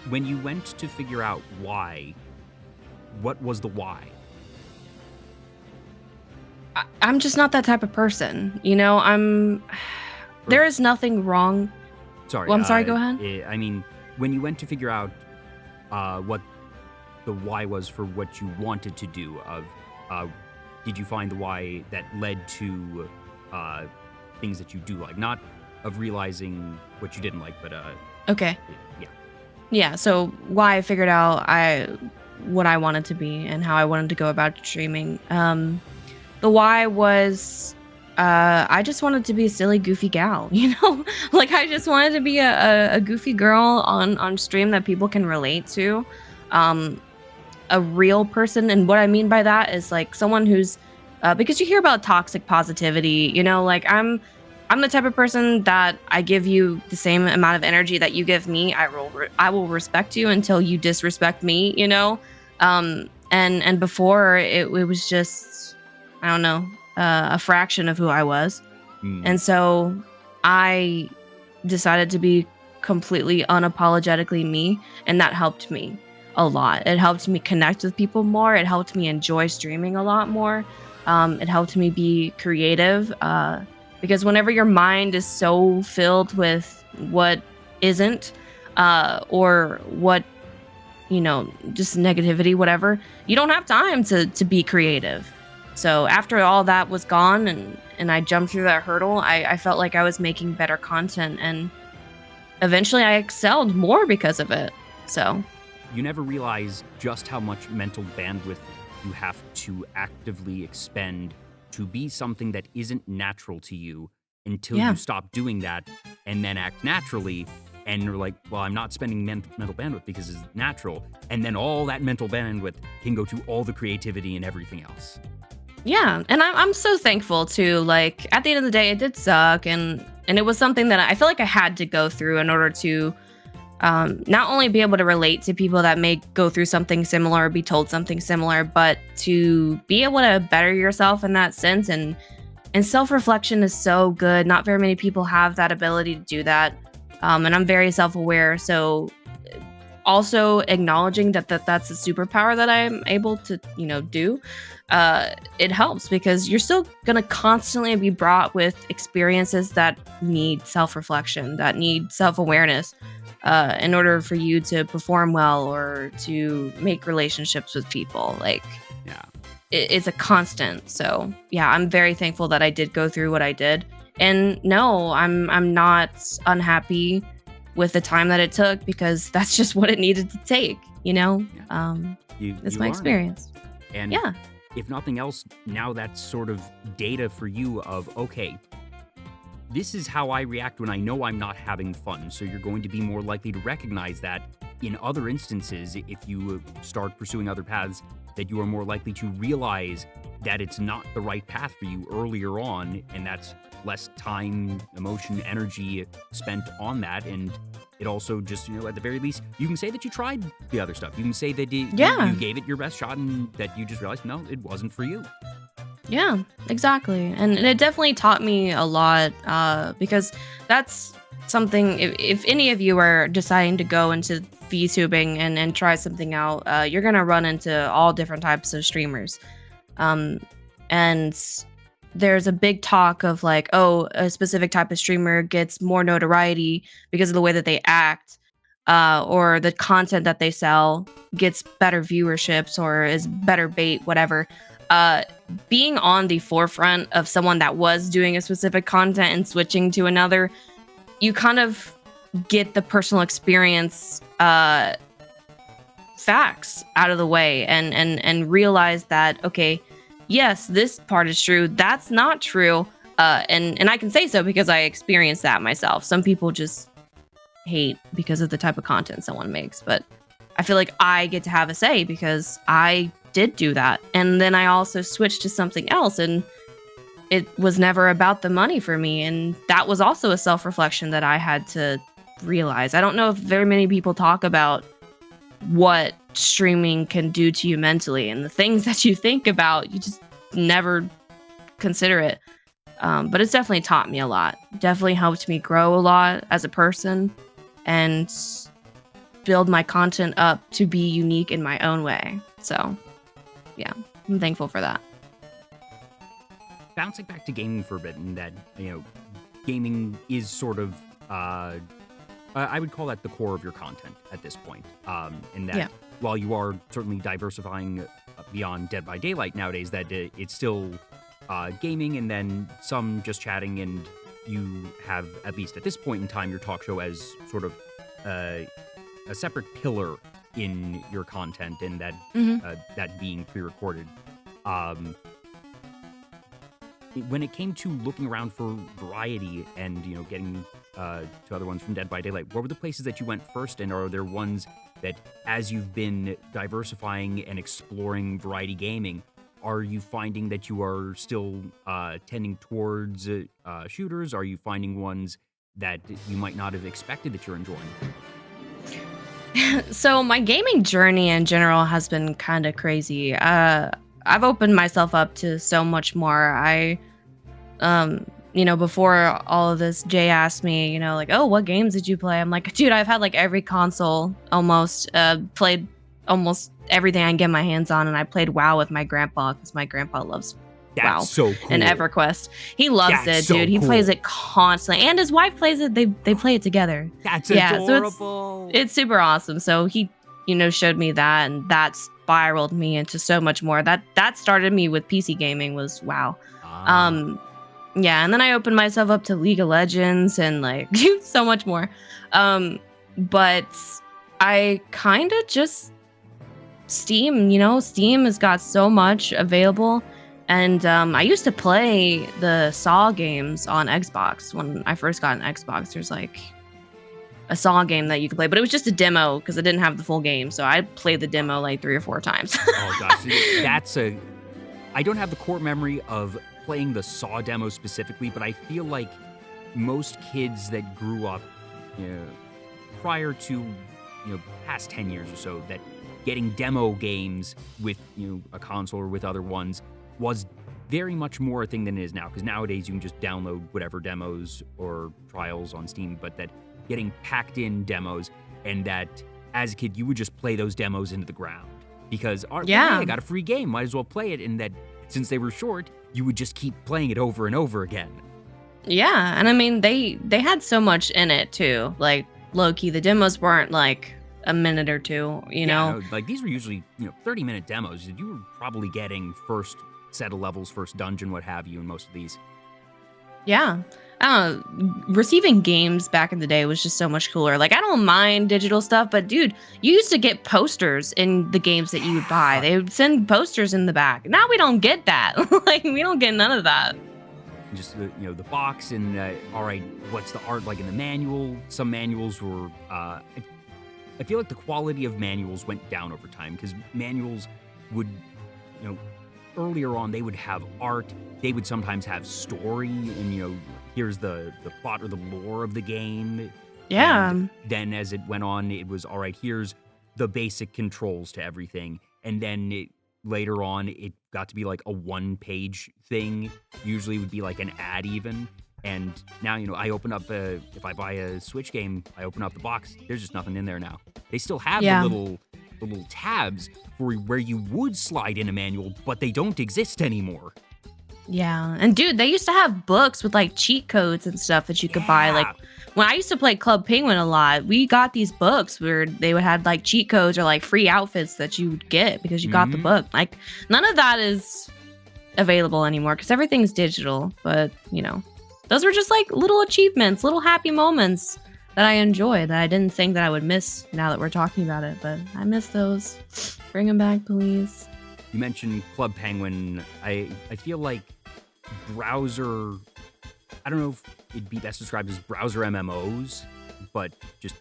Speaker 1: When you went to figure out why, what was the why?
Speaker 2: I'm just not that type of person. There is nothing wrong.
Speaker 1: Sorry.
Speaker 2: Well, I'm sorry, go ahead.
Speaker 1: I mean, when you went to figure out what the why was for what you wanted to do, did you find the why that led to things that you do like? Not of realizing what you didn't like, but
Speaker 2: okay.
Speaker 1: Yeah.
Speaker 2: Yeah, so why I figured out what I wanted to be and how I wanted to go about streaming. The why was I just wanted to be a silly, goofy gal, I just wanted to be a goofy girl on stream that people can relate to. A real person, and what I mean by that is someone who's because you hear about toxic positivity, I'm the type of person that I give you the same amount of energy that you give me. I will respect you until you disrespect me, and before it was just, I don't know, a fraction of who I was. And so I decided to be completely unapologetically me, and that helped me a lot. It helped me connect with people more. It helped me enjoy streaming a lot more. It helped me be creative, because whenever your mind is so filled with what isn't, or what, just negativity, whatever, you don't have time to be creative. So after all that was gone and I jumped through that hurdle, I felt like I was making better content, and eventually I excelled more because of it. So
Speaker 1: you never realize just how much mental bandwidth you have to actively expend to be something that isn't natural to you until you stop doing that and then act naturally, and you're like, well, I'm not spending mental bandwidth because it's natural. And then all that mental bandwidth can go to all the creativity and everything else.
Speaker 2: Yeah, and I'm so thankful too. Like at the end of the day, it did suck, and it was something that I feel like I had to go through in order to not only be able to relate to people that may go through something similar or be told something similar, but to be able to better yourself in that sense. And self-reflection is so good. Not very many people have that ability to do that. And I'm very self-aware. So also acknowledging that that's a superpower that I'm able to, do. It helps because you're still going to constantly be brought with experiences that need self-reflection, that need self-awareness in order for you to perform well or to make relationships with people. Like,
Speaker 1: yeah,
Speaker 2: it's a constant. So yeah, I'm very thankful that I did go through what I did. And no, I'm not unhappy with the time that it took because that's just what it needed to take,
Speaker 1: Yeah.
Speaker 2: It's my experience.
Speaker 1: And
Speaker 2: yeah,
Speaker 1: if nothing else, now that's sort of data for you of, okay, this is how I react when I know I'm not having fun. So you're going to be more likely to recognize that in other instances, if you start pursuing other paths, that you are more likely to realize that it's not the right path for you earlier on, and that's less time, emotion, energy spent on that. And it also just, at the very least, you can say that you tried the other stuff. You can say that you gave it your best shot and that you just realized, no, it wasn't for you.
Speaker 2: Yeah, exactly. And it definitely taught me a lot because that's something, if any of you are deciding to go into VTubing and try something out, you're going to run into all different types of streamers. And there's a big talk of like, oh, a specific type of streamer gets more notoriety because of the way that they act, or the content that they sell gets better viewerships or is better bait, whatever. Being on the forefront of someone that was doing a specific content and switching to another, you kind of get the personal experience facts out of the way and realize that, okay, yes, this part is true. That's not true. And I can say so because I experienced that myself. Some people just hate because of the type of content someone makes, but I feel like I get to have a say because I did do that. And then I also switched to something else, and it was never about the money for me. And that was also a self-reflection that I had to realize. I don't know if very many people talk about what streaming can do to you mentally and the things that you think about. You just never consider it. But it's definitely taught me a lot. Definitely helped me grow a lot as a person and build my content up to be unique in my own way. So yeah, I'm thankful for that.
Speaker 1: Bouncing back to gaming for a bit, and that, gaming is sort of, I would call that the core of your content at this point. And that while you are certainly diversifying beyond Dead by Daylight nowadays, that it's still gaming and then some just chatting, and you have, at least at this point in time, your talk show as sort of a separate pillar in your content, and that that being pre-recorded. When it came to looking around for variety and getting to other ones from Dead by Daylight, what were the places that you went first, and are there ones that, as you've been diversifying and exploring variety gaming, are you finding that you are still tending towards shooters? Are you finding ones that you might not have expected that you're enjoying?
Speaker 2: So my gaming journey in general has been kind of crazy. I've opened myself up to so much more. Before all of this, Jay asked me, like, oh, what games did you play? I'm like, dude, I've had like every console almost, played almost everything I can get my hands on. And I played WoW with my grandpa because my grandpa loves WoW.
Speaker 1: That's so cool.
Speaker 2: And EverQuest. He loves it, dude. He plays it constantly. And his wife plays it. They play it together.
Speaker 1: That's adorable.
Speaker 2: So it's super awesome. So he, showed me that, and that spiraled me into so much more. That started me with PC gaming was WoW. Yeah, and then I opened myself up to League of Legends and like so much more. But I kind of just Steam, Steam has got so much available. And I used to play the Saw games on Xbox when I first got an Xbox. There's like a Saw game that you could play, but it was just a demo because I didn't have the full game. So I played the demo like 3 or 4 times.
Speaker 1: Oh gosh, I don't have the core memory of playing the Saw demo specifically, but I feel like most kids that grew up, you know, prior to, you know, past 10 years or so, that getting demo games with, you know, a console or with other ones was very much more a thing than it is now. Because nowadays you can just download whatever demos or trials on Steam, but that getting packed in demos, and that as a kid you would just play those demos into the ground because hey, I got a free game, might as well play it. And that since they were short, you would just keep playing it over and over again.
Speaker 2: Yeah, and I mean they had so much in it too. Like low key, the demos weren't like a minute or two, you know.
Speaker 1: No, like these were usually, you know, 30-minute demos. You were probably getting first set of levels, first dungeon, what have you, in most of these.
Speaker 2: Yeah. I don't know, receiving games back in the day was just so much cooler. Like I don't mind digital stuff, but dude, you used to get posters in the games that you would buy. They would send posters in the back. Now we don't get that. Like we don't get none of that.
Speaker 1: Just the, you know, the box and all right, what's the art like in the manual? Some manuals were I feel like the quality of manuals went down over time because manuals would, you know, earlier on they would have art, they would sometimes have story, and you know, here's the plot or the lore of the game.
Speaker 2: Yeah.
Speaker 1: And then as it went on, it was all right, here's the basic controls to everything. And then later on, it got to be like a 1-page thing. Usually it would be like an ad even. And now, you know, I open up if I buy a Switch game, I open up the box, there's just nothing in there now. They still have the little tabs for where you would slide in a manual, but they don't exist anymore.
Speaker 2: Yeah. And dude, they used to have books with like cheat codes and stuff that you could buy. Like when I used to play Club Penguin a lot, we got these books where they would have like cheat codes or like free outfits that you would get because you got the book. Like none of that is available anymore because everything's digital. But, you know, those were just like little achievements, little happy moments that I enjoy that I didn't think that I would miss now that we're talking about it. But I miss those. Bring them back, please.
Speaker 1: You mentioned Club Penguin. I feel like browser, I don't know if it'd be best described as browser MMOs, but just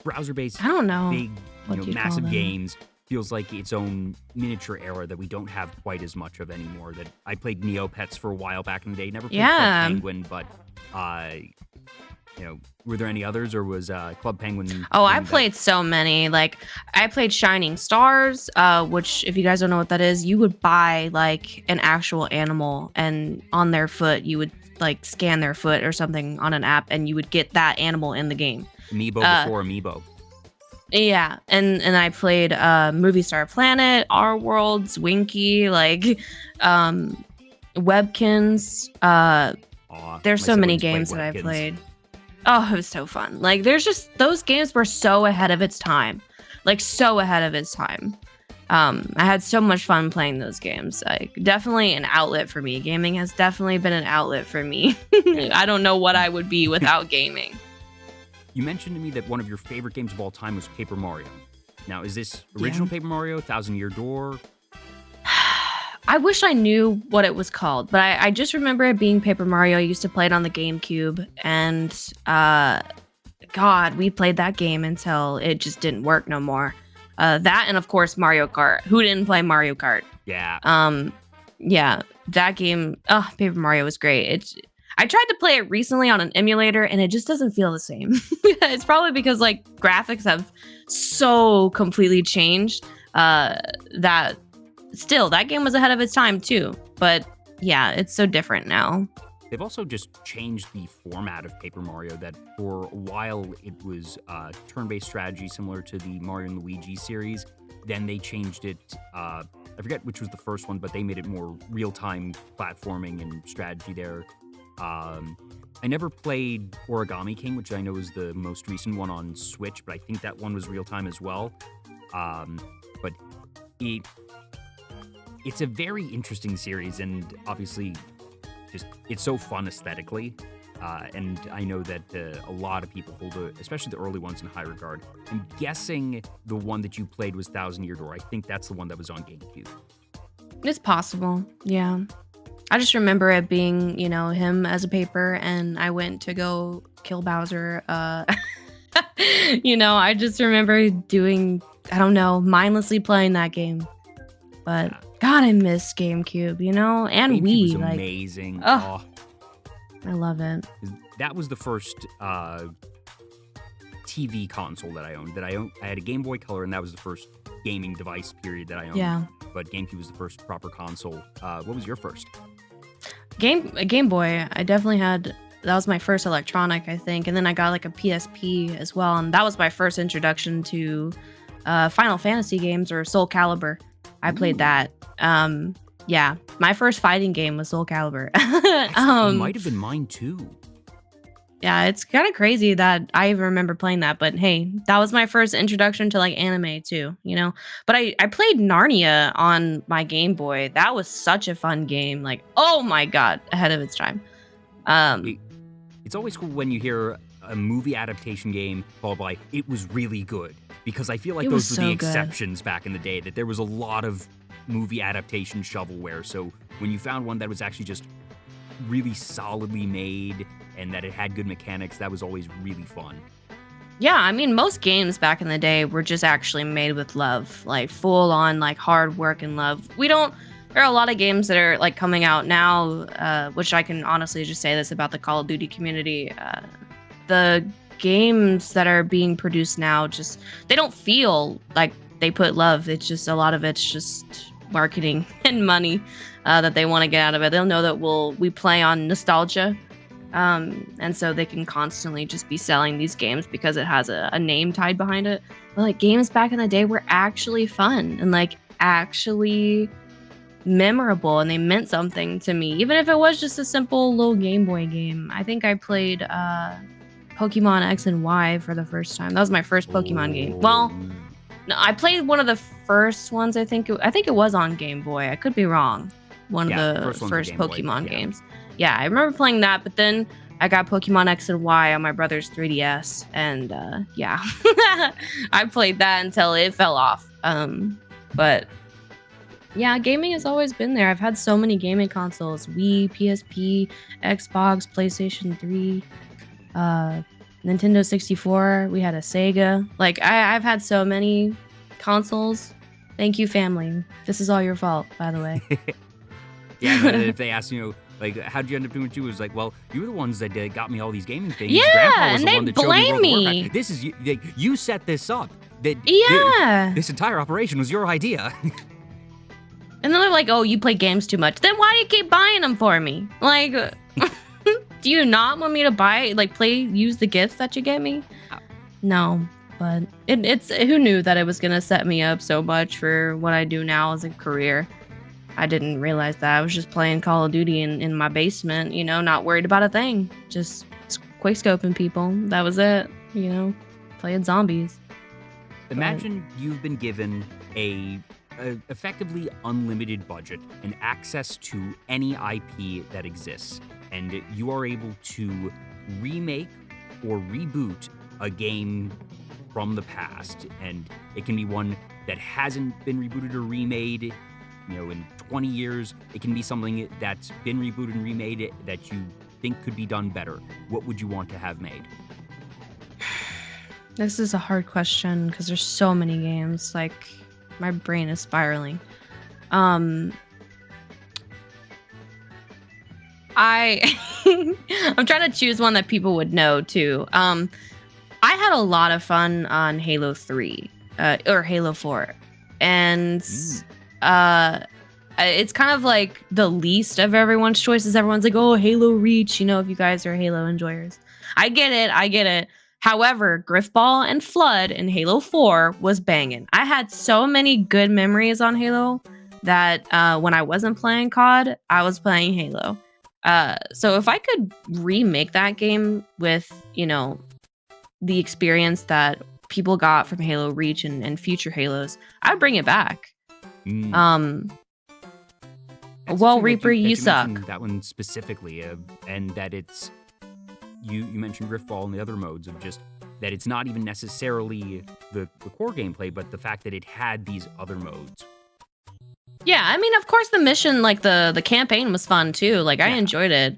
Speaker 1: browser-based,
Speaker 2: I don't know,
Speaker 1: big, you know, massive games feels like its own miniature era that we don't have quite as much of anymore. That I played Neopets for a while back in the day. Never played Club Penguin, but you know, were there any others, or was Club Penguin?
Speaker 2: Oh, I played so many. Like, I played Shining Stars, which, if you guys don't know what that is, you would buy like an actual animal, and on their foot, you would like scan their foot or something on an app, and you would get that animal in the game.
Speaker 1: Amiibo before Amiibo.
Speaker 2: Yeah, and I played Movie Star Planet, Our Worlds, Winky, like Webkins. There's so many games that I played. Oh, it was so fun. Like, there's just, those games were so ahead of its time. Like, so ahead of its time. I had so much fun playing those games. Like, definitely an outlet for me. Gaming has definitely been an outlet for me. I don't know what I would be without gaming.
Speaker 1: You mentioned to me that one of your favorite games of all time was Paper Mario. Now, is this original Paper Mario, Thousand Year Door?
Speaker 2: I wish I knew what it was called, but I just remember it being Paper Mario. I used to play it on the GameCube, and God, we played that game until it just didn't work no more. That, and of course Mario Kart. Who didn't play Mario Kart?
Speaker 1: Yeah.
Speaker 2: Yeah, that game. Oh, Paper Mario was great. I tried to play it recently on an emulator, and it just doesn't feel the same. It's probably because like graphics have so completely changed that. Still, that game was ahead of its time too, but yeah, it's so different now.
Speaker 1: They've also just changed the format of Paper Mario. That for a while it was turn-based strategy similar to the Mario and Luigi series. Then they changed it, I forget which was the first one, but they made it more real-time platforming and strategy there. I never played Origami King, which I know is the most recent one on Switch, but I think that one was real-time as well. But it's a very interesting series, and obviously, just it's so fun aesthetically. And I know that a lot of people hold, especially the early ones, in high regard. I'm guessing the one that you played was Thousand Year Door. I think that's the one that was on GameCube.
Speaker 2: It's possible, yeah. I just remember it being, him as a paper, and I went to go kill Bowser. I just remember doing, I don't know, mindlessly playing that game. But
Speaker 1: Yeah.
Speaker 2: God, I miss GameCube, and
Speaker 1: GameCube was
Speaker 2: Wii. Like,
Speaker 1: amazing.
Speaker 2: oh, I love it.
Speaker 1: That was the first TV console that I owned. I had a Game Boy Color, and that was the first gaming device period that I owned.
Speaker 2: Yeah.
Speaker 1: But GameCube was the first proper console. What was your first?
Speaker 2: Game Boy. I definitely had. That was my first electronic, I think, and then I got like a PSP as well, and that was my first introduction to Final Fantasy games or Soul Calibur. I played that. Yeah, my first fighting game was Soul Calibur.
Speaker 1: Actually, it might have been mine too.
Speaker 2: Yeah, it's kind of crazy that I even remember playing that, but hey, that was my first introduction to like anime too, But I played Narnia on my Game Boy. That was such a fun game. Like, oh my God, ahead of its time.
Speaker 1: It's always cool when you hear a movie adaptation game followed by "it was really good," because I feel like those were the exceptions back in the day. That there was a lot of movie adaptation shovelware. So when you found one that was actually just really solidly made and that it had good mechanics, that was always really fun.
Speaker 2: Yeah, I mean, most games back in the day were just actually made with love, like full on like hard work and love. There are a lot of games that are like coming out now, which I can honestly just say this about the Call of Duty community. The games that are being produced now they don't feel like they put love. It's just a lot of it's just marketing and money that they want to get out of it. They'll know that we play on nostalgia. And so they can constantly just be selling these games because it has a name tied behind it. But like games back in the day were actually fun and like actually memorable, and they meant something to me, even if it was just a simple little Game Boy game. I think I played Pokemon X and Y for the first time. That was my first Pokemon game. Well, no, I played one of the first ones. I think it was on Game Boy. I could be wrong. One of the first Pokemon games. Yeah, I remember playing that, but then I got Pokemon X and Y on my brother's 3DS, and yeah, I played that until it fell off. But yeah, gaming has always been there. I've had so many gaming consoles: Wii, PSP, Xbox, PlayStation 3, Nintendo 64. We had a Sega. Like I've had so many consoles. Thank you, family. This is all your fault, by the way.
Speaker 1: Yeah, but if they ask, like, how'd you end up doing what you? Was like, well, you were the ones that got me all these gaming things.
Speaker 2: Yeah,
Speaker 1: Grandpa was
Speaker 2: and
Speaker 1: the
Speaker 2: they
Speaker 1: one that showed me World of
Speaker 2: blame
Speaker 1: Warcraft. This is you set this up.
Speaker 2: Yeah.
Speaker 1: This entire operation was your idea.
Speaker 2: And then they're like, oh, you play games too much. Then why do you keep buying them for me? Like, do you not want me to use the gifts that you get me? No, but it's who knew that it was going to set me up so much for what I do now as a career. I didn't realize that. I was just playing Call of Duty in my basement, not worried about a thing. Just quickscoping people. That was it, playing zombies.
Speaker 1: Imagine you've been given a effectively unlimited budget and access to any IP that exists, and you are able to remake or reboot a game from the past, and it can be one that hasn't been rebooted or remade in 20 years. It can be something that's been rebooted and remade that you think could be done better. What would you want to have made?
Speaker 2: This is a hard question because there's so many games. Like, my brain is spiraling. I'm trying to choose one that people would know too. I had a lot of fun on Halo 3 or Halo 4, and it's kind of like the least of everyone's choices. Everyone's like, oh, Halo Reach, if you guys are Halo enjoyers. I get it. However, Griffball and Flood in Halo 4 was banging. I had so many good memories on Halo that when I wasn't playing COD, I was playing Halo. So if I could remake that game with, the experience that people got from Halo Reach and future Halos, I'd bring it back. Well, Reaper, you suck.
Speaker 1: That one specifically, and that it's you mentioned Griffball and the other modes of just that it's not even necessarily the core gameplay, but the fact that it had these other modes.
Speaker 2: Yeah, I mean, of course, the mission, like the campaign was fun too. Like I enjoyed it.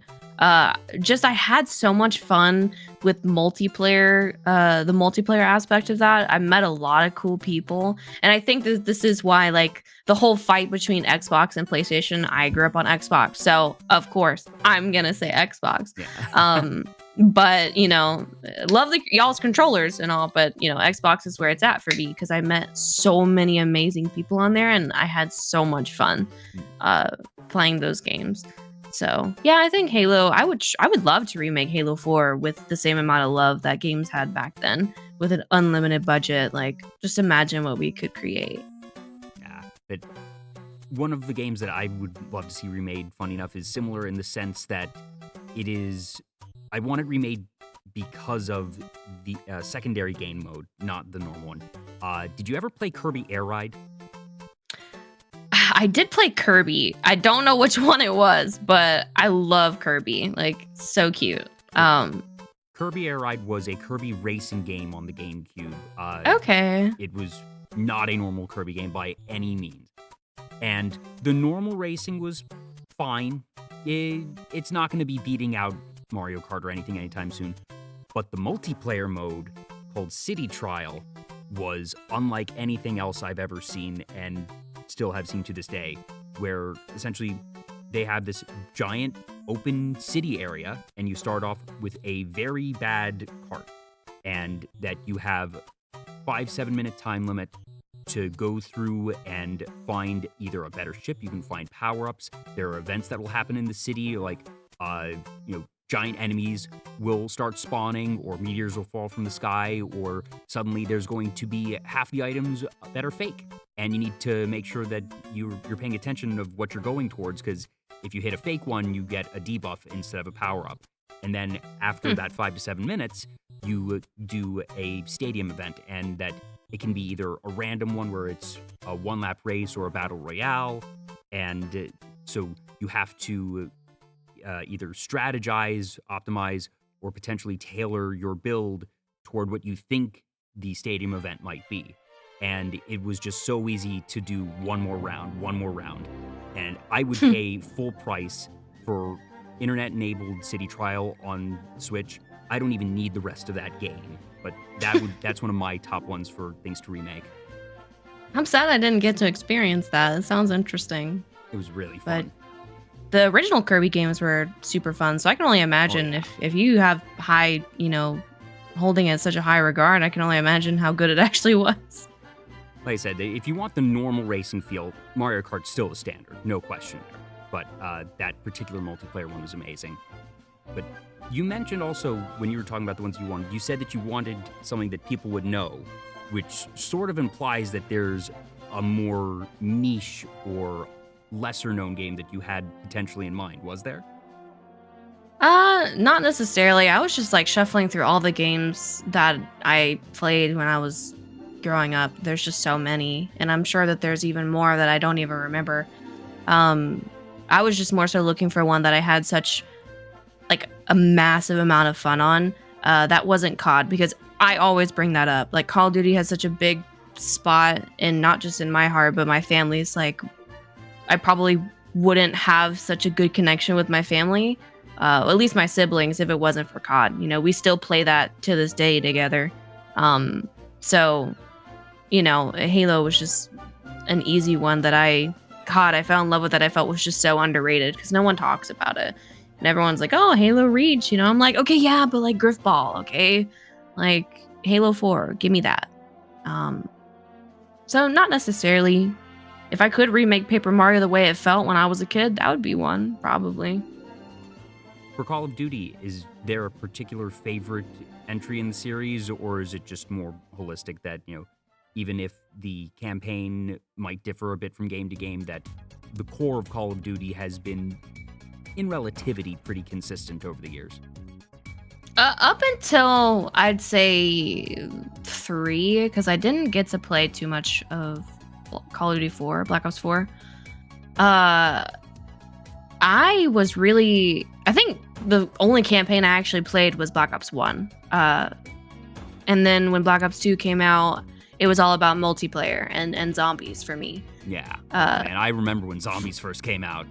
Speaker 2: Just I had so much fun with multiplayer, the multiplayer aspect of that. I met a lot of cool people, and I think that this is why, like, the whole fight between Xbox and PlayStation. I grew up on Xbox, so of course I'm gonna say Xbox.
Speaker 1: Yeah.
Speaker 2: But you know, love y'all's controllers and all, but you know, Xbox is where it's at for me because I met so many amazing people on there, and I had so much fun playing those games. So yeah, I think Halo. I would love to remake Halo 4 with the same amount of love that games had back then, with an unlimited budget. Like, just imagine what we could create.
Speaker 1: Yeah, but one of the games that I would love to see remade, funny enough, is similar in the sense that it is. I want it remade because of the secondary game mode, not the normal one. Did you ever play Kirby Air Ride?
Speaker 2: I did play Kirby. I don't know which one it was, but I love Kirby. Like, so cute.
Speaker 1: Kirby Air Ride was a Kirby racing game on the GameCube.
Speaker 2: Okay.
Speaker 1: It was not a normal Kirby game by any means. And the normal racing was fine. It's not going to be beating out Mario Kart or anything anytime soon. But the multiplayer mode, called City Trial, was unlike anything else I've ever seen and still have seen to this day, where essentially they have this giant open city area, and you start off with a very bad cart, and that you have 5-7 minute time limit to go through and find either a better ship. You can find power-ups. There are events that will happen in the city, like giant enemies will start spawning, or meteors will fall from the sky, or suddenly there's going to be half the items that are fake. And you need to make sure that you're paying attention of what you're going towards, because if you hit a fake one, you get a debuff instead of a power-up. And then after that 5 to 7 minutes, you do a stadium event, and that it can be either a random one where it's a one-lap race or a battle royale. And so you have to either strategize, optimize, or potentially tailor your build toward what you think the stadium event might be. And it was just so easy to do one more round. And I would pay full price for internet-enabled City Trial on Switch. I don't even need the rest of that game. But that's one of my top ones for things to remake.
Speaker 2: I'm sad I didn't get to experience that. It sounds interesting.
Speaker 1: It was really fun.
Speaker 2: But the original Kirby games were super fun, so I can only imagine if you have high, holding it such a high regard, I can only imagine how good it actually was.
Speaker 1: Like I said, if you want the normal racing feel, Mario Kart's still the standard, no question there. But that particular multiplayer one was amazing. But you mentioned also, when you were talking about the ones you wanted, you said that you wanted something that people would know, which sort of implies that there's a more niche or lesser known game that you had potentially in mind. Was there?
Speaker 2: Not necessarily. I was just like shuffling through all the games that I played when I was growing up. There's just so many, and I'm sure that there's even more that I don't even remember. I was just more so looking for one that I had such like a massive amount of fun on. That wasn't COD, because I always bring that up. Like, Call of Duty has such a big spot, and not just in my heart, but my family's. Like, I probably wouldn't have such a good connection with my family, at least my siblings, if it wasn't for COD. We still play that to this day together. So, Halo was just an easy one that I fell in love with, that I felt was just so underrated because no one talks about it. And everyone's like, oh, Halo Reach, I'm like, okay, yeah, but like Griffball, okay? Like Halo 4, give me that. So not necessarily. If I could remake Paper Mario the way it felt when I was a kid, that would be one, probably.
Speaker 1: For Call of Duty, is there a particular favorite entry in the series, or is it just more holistic that, even if the campaign might differ a bit from game to game, that the core of Call of Duty has been, in relativity, pretty consistent over the years?
Speaker 2: Up until, I'd say, 3, because I didn't get to play too much of Call of Duty 4, Black Ops 4. I think the only campaign I actually played was Black Ops 1. And then when Black Ops 2 came out, it was all about multiplayer and zombies for me.
Speaker 1: Yeah. And I remember when zombies first came out.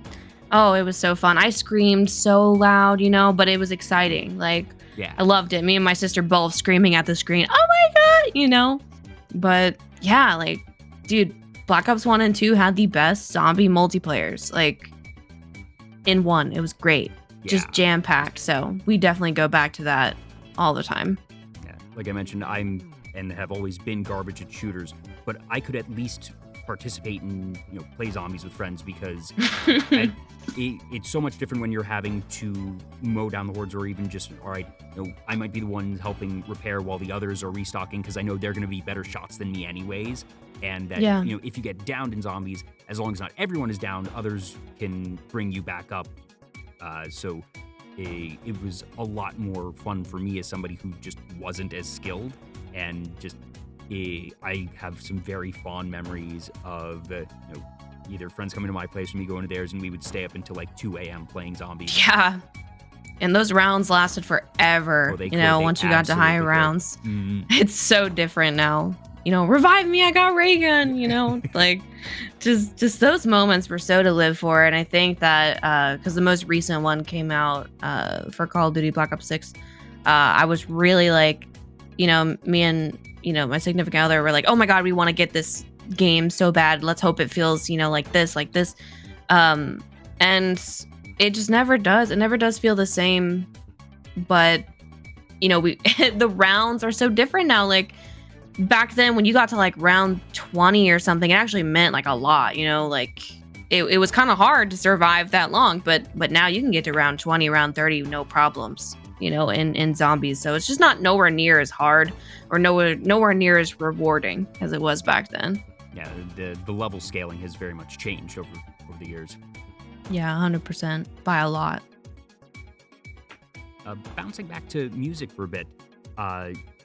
Speaker 2: Oh, it was so fun. I screamed so loud, you know, but it was exciting. Like,
Speaker 1: Yeah.
Speaker 2: I loved it. Me and my sister both screaming at the screen. Oh my God, you know? But yeah, like, dude, Black Ops 1 and 2 had the best zombie multiplayers. Like, in one, it was great.
Speaker 1: Yeah.
Speaker 2: Just jam-packed. So we definitely go back to that all the time.
Speaker 1: Yeah. Like I mentioned, I'm and have always been garbage at shooters, but I could at least participate and play zombies with friends because it's so much different when you're having to mow down the hordes, or even just, all right, I might be the one helping repair while the others are restocking because I know they're going to be better shots than me anyways. And that, if you get downed in zombies, as long as not everyone is down, others can bring you back up. So it was a lot more fun for me as somebody who just wasn't as skilled, and just I have some very fond memories of either friends coming to my place or me going to theirs, and we would stay up until like 2 a.m. playing zombies.
Speaker 2: Yeah. And those rounds lasted forever, once you got to high rounds. It's so different now. Revive me, I got ray gun, like just those moments were so to live for. And I think that because the most recent one came out for Call of Duty Black Ops 6, I was really like, me and, my significant other were like, oh my God, we want to get this game so bad. Let's hope it feels, like this. And it just never does. It never does feel the same. But, the rounds are so different now. Like, back then when you got to like round 20 or something, it actually meant like a lot, like it was kind of hard to survive that long, but now you can get to round 20, round 30, no problems, in zombies. So it's just not nowhere near as hard or nowhere near as rewarding as it was back then.
Speaker 1: Yeah, the level scaling has very much changed over the years.
Speaker 2: Yeah, 100%, by a lot.
Speaker 1: Bouncing back to music for a bit,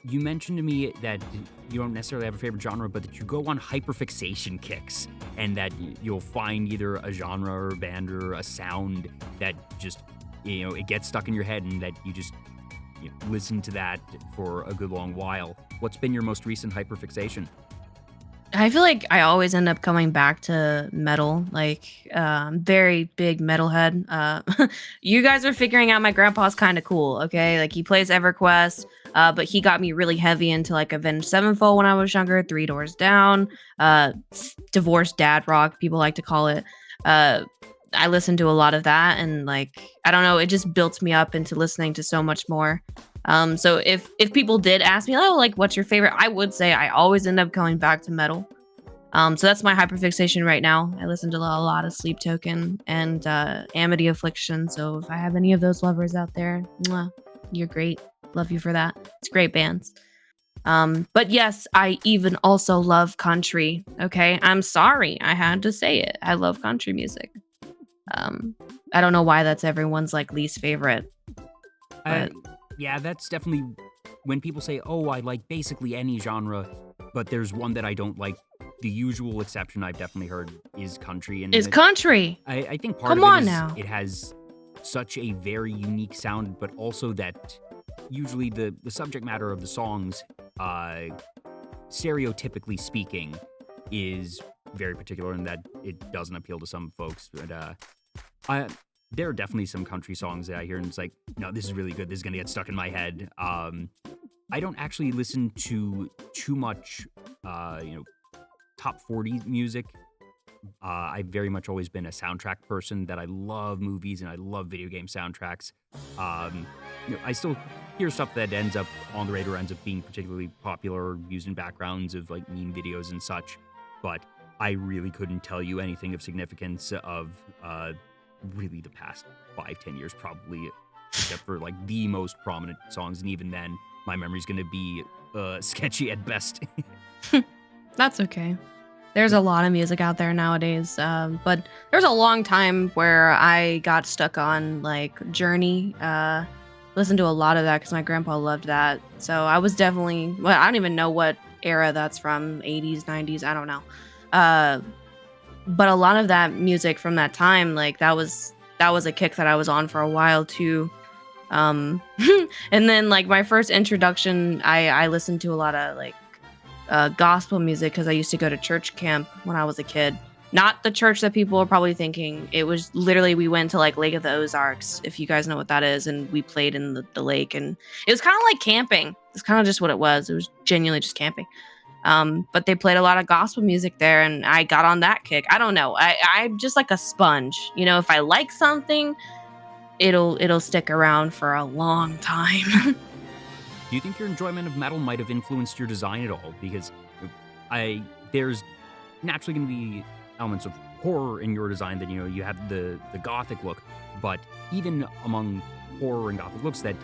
Speaker 1: you mentioned to me that you don't necessarily have a favorite genre, but that you go on hyperfixation kicks, and that you'll find either a genre or a band or a sound that just, it gets stuck in your head, and that you just listen to that for a good long while. What's been your most recent hyperfixation?
Speaker 2: I feel like I always end up coming back to metal, like very big metalhead. You guys are figuring out my grandpa's kind of cool, okay? Like, he plays EverQuest, but he got me really heavy into like Avenged Sevenfold when I was younger, Three Doors Down, divorced dad rock, people like to call it. I listened to a lot of that, and like, I don't know, it just built me up into listening to so much more. So if people did ask me, oh, like, what's your favorite? I would say I always end up coming back to metal. So that's my hyperfixation right now. I listen to a lot of Sleep Token and Amity Affliction. So if I have any of those lovers out there, mwah, you're great. Love you for that. It's great bands. But yes, I even also love country. Okay, I'm sorry, I had to say it. I love country music. I don't know why that's everyone's like least favorite. But
Speaker 1: yeah, that's definitely when people say, oh, I like basically any genre, but there's one that I don't like. The usual exception I've definitely heard is country. And
Speaker 2: it's country.
Speaker 1: I think part of it is it has such a very unique sound, but also that usually the subject matter of the songs, stereotypically speaking, is very particular, in that it doesn't appeal to some folks. But there are definitely some country songs that I hear and it's like, no, this is really good. This is going to get stuck in my head. I don't actually listen to too much, top 40 music. I've very much always been a soundtrack person, that I love movies and I love video game soundtracks. I still hear stuff that ends up on the radar, ends up being particularly popular or used in backgrounds of like meme videos and such. But I really couldn't tell you anything of significance of really the past 5-10 years, probably, except for like the most prominent songs. And even then, my memory's going to be sketchy at best.
Speaker 2: That's okay. There's a lot of music out there nowadays, but there's a long time where I got stuck on like Journey. Listened to a lot of that because my grandpa loved that. So I was definitely, well, I don't even know what era that's from, 80s, 90s, I don't know. But a lot of that music from that time, like that was a kick that I was on for a while too. And then like my first introduction, I listened to a lot of like gospel music because I used to go to church camp when I was a kid. Not the church that people are probably thinking. It was literally, we went to like Lake of the Ozarks, if you guys know what that is, and we played in the lake, and it was kind of like camping. It's kind of just what it was. It was genuinely just camping. But they played a lot of gospel music there, and I got on that kick. I don't know. I'm just like a sponge. You know, if I like something, it'll stick around for a long time.
Speaker 1: Do you think your enjoyment of metal might have influenced your design at all? Because there's naturally going to be elements of horror in your design that, you know, you have the gothic look, but even among horror and gothic looks, that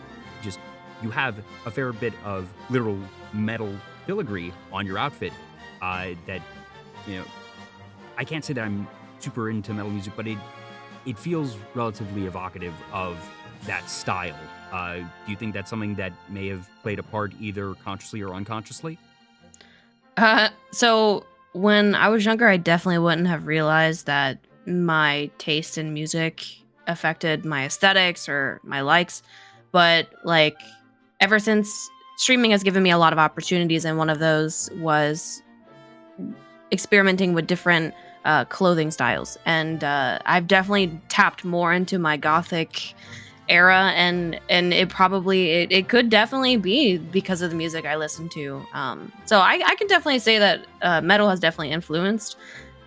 Speaker 1: just, you have a fair bit of literal metal filigree on your outfit that, you know, I can't say that I'm super into metal music, but it feels relatively evocative of that style. Do you think that's something that may have played a part either consciously or unconsciously?
Speaker 2: So when I was younger, I definitely wouldn't have realized that my taste in music affected my aesthetics or my likes. But like, ever since, streaming has given me a lot of opportunities, and one of those was experimenting with different clothing styles. And I've definitely tapped more into my gothic era, and it could definitely be because of the music I listen to. So I can definitely say that metal has definitely influenced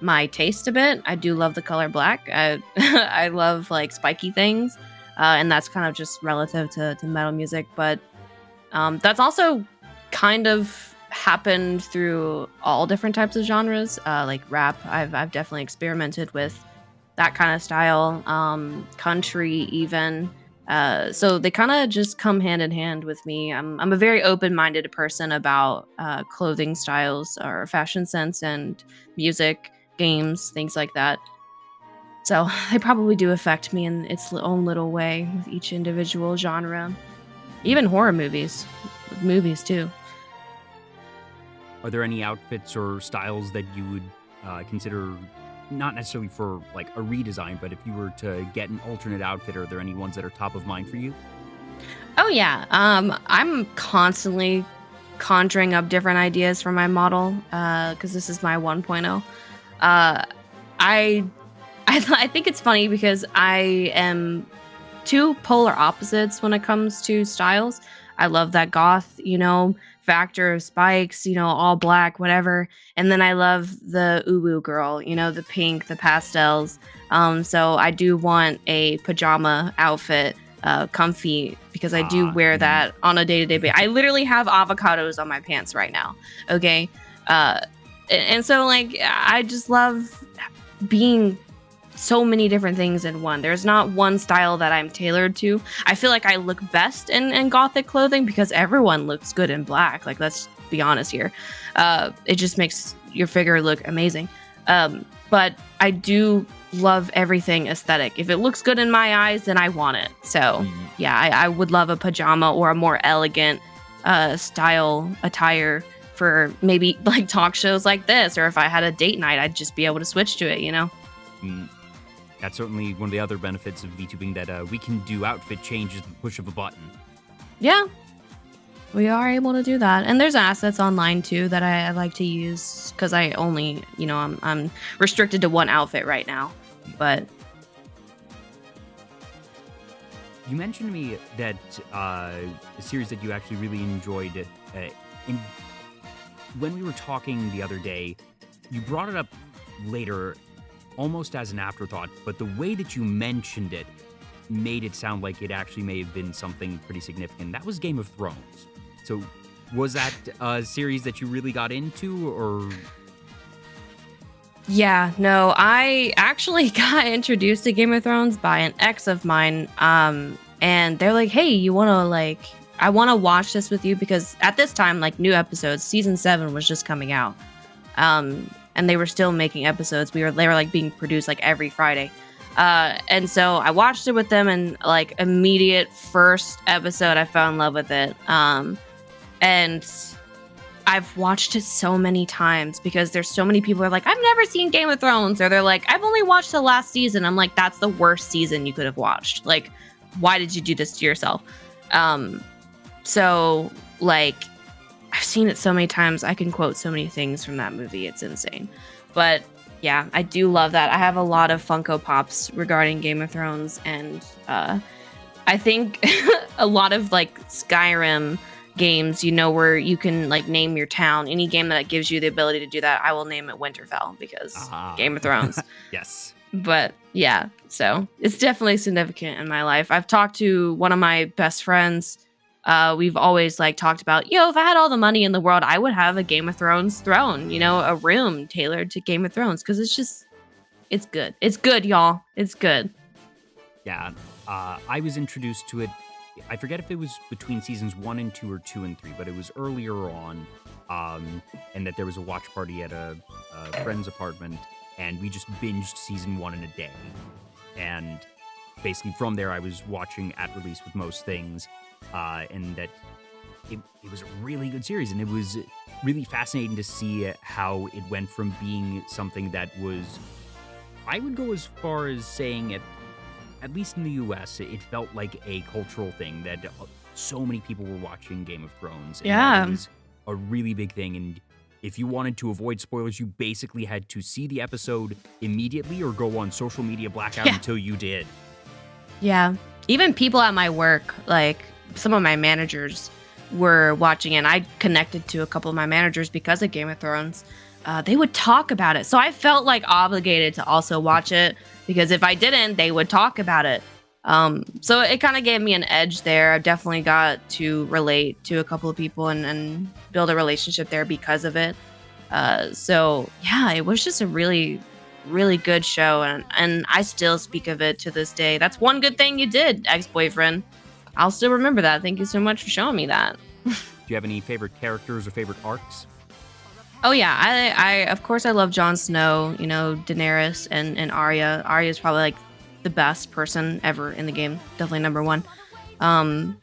Speaker 2: my taste a bit. I do love the color black. I love like spiky things, and that's kind of just relative to metal music. But that's also kind of happened through all different types of genres, like rap. I've definitely experimented with that kind of style, country even. So they kind of just come hand in hand with me. I'm a very open-minded person about clothing styles or fashion sense and music, games, things like that. So they probably do affect me in its own little way with each individual genre. Even horror movies, movies too.
Speaker 1: Are there any outfits or styles that you would consider, not necessarily for like a redesign, but if you were to get an alternate outfit, are there any ones that are top of mind for you?
Speaker 2: Oh yeah, I'm constantly conjuring up different ideas for my model because this is my 1.0. I I think it's funny because I am two polar opposites when it comes to styles. I love that goth, factor of spikes, all black, whatever. And then I love the uwu girl, the pink, the pastels. So I do want a pajama outfit, comfy, because I do wear that on a day-to-day basis. I literally have avocados on my pants right now. Okay. And so like, I just love being so many different things in one. There's not one style that I'm tailored to. I feel like I look best in gothic clothing because everyone looks good in black. Like, let's be honest here. It just makes your figure look amazing. But I do love everything aesthetic. If it looks good in my eyes, then I want it. So yeah, I would love a pajama or a more elegant style attire for maybe like talk shows like this, or if I had a date night, I'd just be able to switch to it,
Speaker 1: That's certainly one of the other benefits of VTubing, that we can do outfit changes with the push of a button.
Speaker 2: Yeah, we are able to do that. And there's assets online too that I like to use because I only, I'm restricted to one outfit right now. But
Speaker 1: you mentioned to me that a series that you actually really enjoyed, when we were talking the other day, you brought it up later almost as an afterthought, but the way that you mentioned it made it sound like it actually may have been something pretty significant. That was Game of Thrones. So was that a series that you really got into, or?
Speaker 2: Yeah, no, I actually got introduced to Game of Thrones by an ex of mine. And they're like, hey, I want to watch this with you, because at this time, like, new episodes, season 7 was just coming out. And they were still making episodes. They were like being produced like every Friday. And so I watched it with them, and like immediate first episode, I fell in love with it. And I've watched it so many times because there's so many people who are like, I've never seen Game of Thrones, or they're like, I've only watched the last season. I'm like, that's the worst season you could have watched. Like, why did you do this to yourself? So like, I've seen it so many times. I can quote so many things from that movie. It's insane. But yeah, I do love that. I have a lot of Funko Pops regarding Game of Thrones, and I think a lot of like Skyrim games, where you can like name your town. Any game that gives you the ability to do that, I will name it Winterfell because Game of Thrones.
Speaker 1: Yes.
Speaker 2: But yeah, so it's definitely significant in my life. I've talked to one of my best friends. We've always like talked about, if I had all the money in the world, I would have a Game of Thrones throne, a room tailored to Game of Thrones, because it's good. It's good, y'all. It's good.
Speaker 1: Yeah, I was introduced to it. I forget if it was between seasons 1 and 2 or 2 and 3, but it was earlier on, and that there was a watch party at a friend's apartment, and we just binged season 1 in a day. And basically from there, I was watching at release with most things, and that it was a really good series, and it was really fascinating to see how it went from being something that was, I would go as far as saying at least in the US, it felt like a cultural thing that so many people were watching Game of Thrones. And
Speaker 2: Yeah.
Speaker 1: It was a really big thing. And if you wanted to avoid spoilers, you basically had to see the episode immediately or go on social media blackout until you did.
Speaker 2: Yeah. Even people at my work, like some of my managers were watching it. And I connected to a couple of my managers because of Game of Thrones. They would talk about it. So I felt like obligated to also watch it, because if I didn't, they would talk about it. So it kind of gave me an edge there. I've definitely got to relate to a couple of people and build a relationship there because of it. So yeah, it was just a really, really good show. And I still speak of it to this day. That's one good thing you did, ex-boyfriend. I'll still remember that. Thank you so much for showing me that.
Speaker 1: Do you have any favorite characters or favorite arcs?
Speaker 2: Oh yeah, I of course I love Jon Snow, Daenerys and Arya. Arya is probably like the best person ever in the game. Definitely number one. I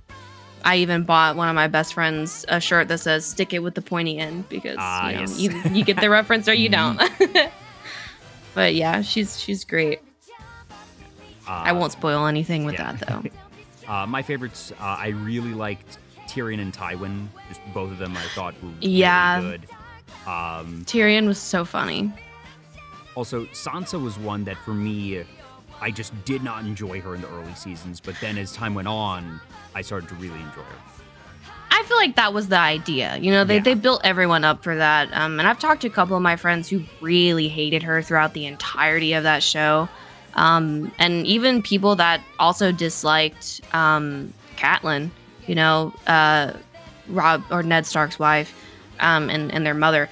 Speaker 2: even bought one of my best friends a shirt that says "Stick it with the pointy end" because
Speaker 1: yes.
Speaker 2: you get the reference or you don't. But yeah, she's great. I won't spoil anything with that though.
Speaker 1: My favorites, I really liked Tyrion and Tywin. Just both of them I thought were
Speaker 2: Yeah.
Speaker 1: really good.
Speaker 2: Tyrion was so funny.
Speaker 1: Also, Sansa was one that for me, I just did not enjoy her in the early seasons, but then as time went on, I started to really enjoy her.
Speaker 2: I feel like that was the idea. They built everyone up for that. And I've talked to a couple of my friends who really hated her throughout the entirety of that show. And even people that also disliked Catelyn, Rob or Ned Stark's wife, and their mother.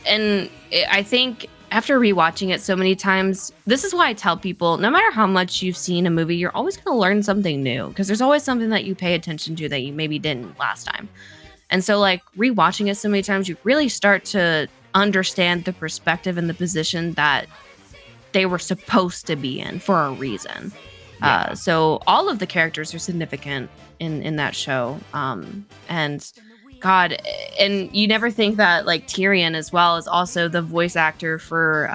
Speaker 2: And I think after rewatching it so many times, this is why I tell people, no matter how much you've seen a movie, you're always going to learn something new, because there's always something that you pay attention to that you maybe didn't last time. And so like rewatching it so many times, you really start to understand the perspective and the position that they were supposed to be in for a reason.
Speaker 1: Yeah.
Speaker 2: So all of the characters are significant in that show. And God, and you never think that like Tyrion as well is also the voice actor for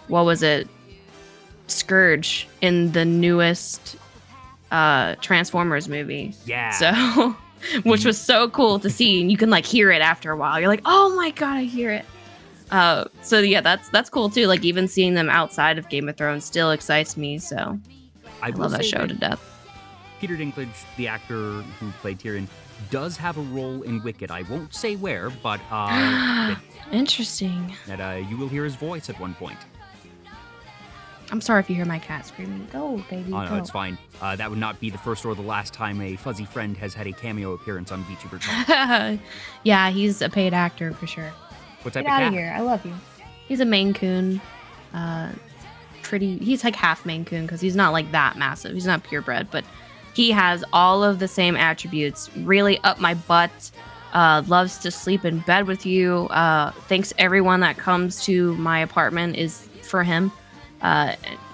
Speaker 2: what was it? Scourge in the newest Transformers movie.
Speaker 1: Yeah.
Speaker 2: So which was so cool to see, and you can like hear it after a while. You're like, "Oh my God, I hear it." So yeah, that's cool too. Like even seeing them outside of Game of Thrones still excites me, so I love that show to death.
Speaker 1: Peter Dinklage, the actor who played Tyrion, does have a role in Wicked. I won't say where, but
Speaker 2: interesting.
Speaker 1: That you will hear his voice at one point.
Speaker 2: I'm sorry if you hear my cat screaming. Go, baby.
Speaker 1: Oh, no,
Speaker 2: go.
Speaker 1: it's fine. That would not be the first or the last time a fuzzy friend has had a cameo appearance on Vtuber Talk.
Speaker 2: Yeah, he's a paid actor for sure.
Speaker 1: What type
Speaker 2: Get
Speaker 1: of
Speaker 2: out
Speaker 1: cat?
Speaker 2: of here. I love you. He's a Maine Coon. He's like half Maine Coon because he's not like that massive. He's not purebred, but he has all of the same attributes. Really up my butt. Loves to sleep in bed with you. Thinks everyone that comes to my apartment is for him.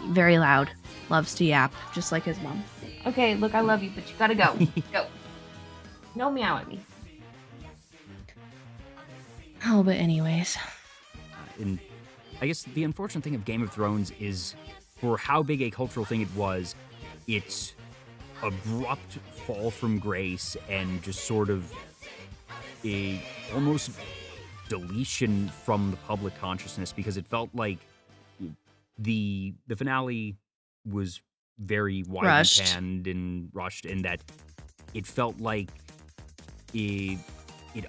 Speaker 2: Very loud. Loves to yap, just like his mom. Okay, look, I love you, but you gotta go. Go. No meow at me. Oh, but anyways.
Speaker 1: And I guess the unfortunate thing of Game of Thrones is, for how big a cultural thing it was, its abrupt fall from grace and just sort of a almost deletion from the public consciousness, because it felt like the finale was very widely
Speaker 2: Rushed.
Speaker 1: panned and rushed, and that it felt like it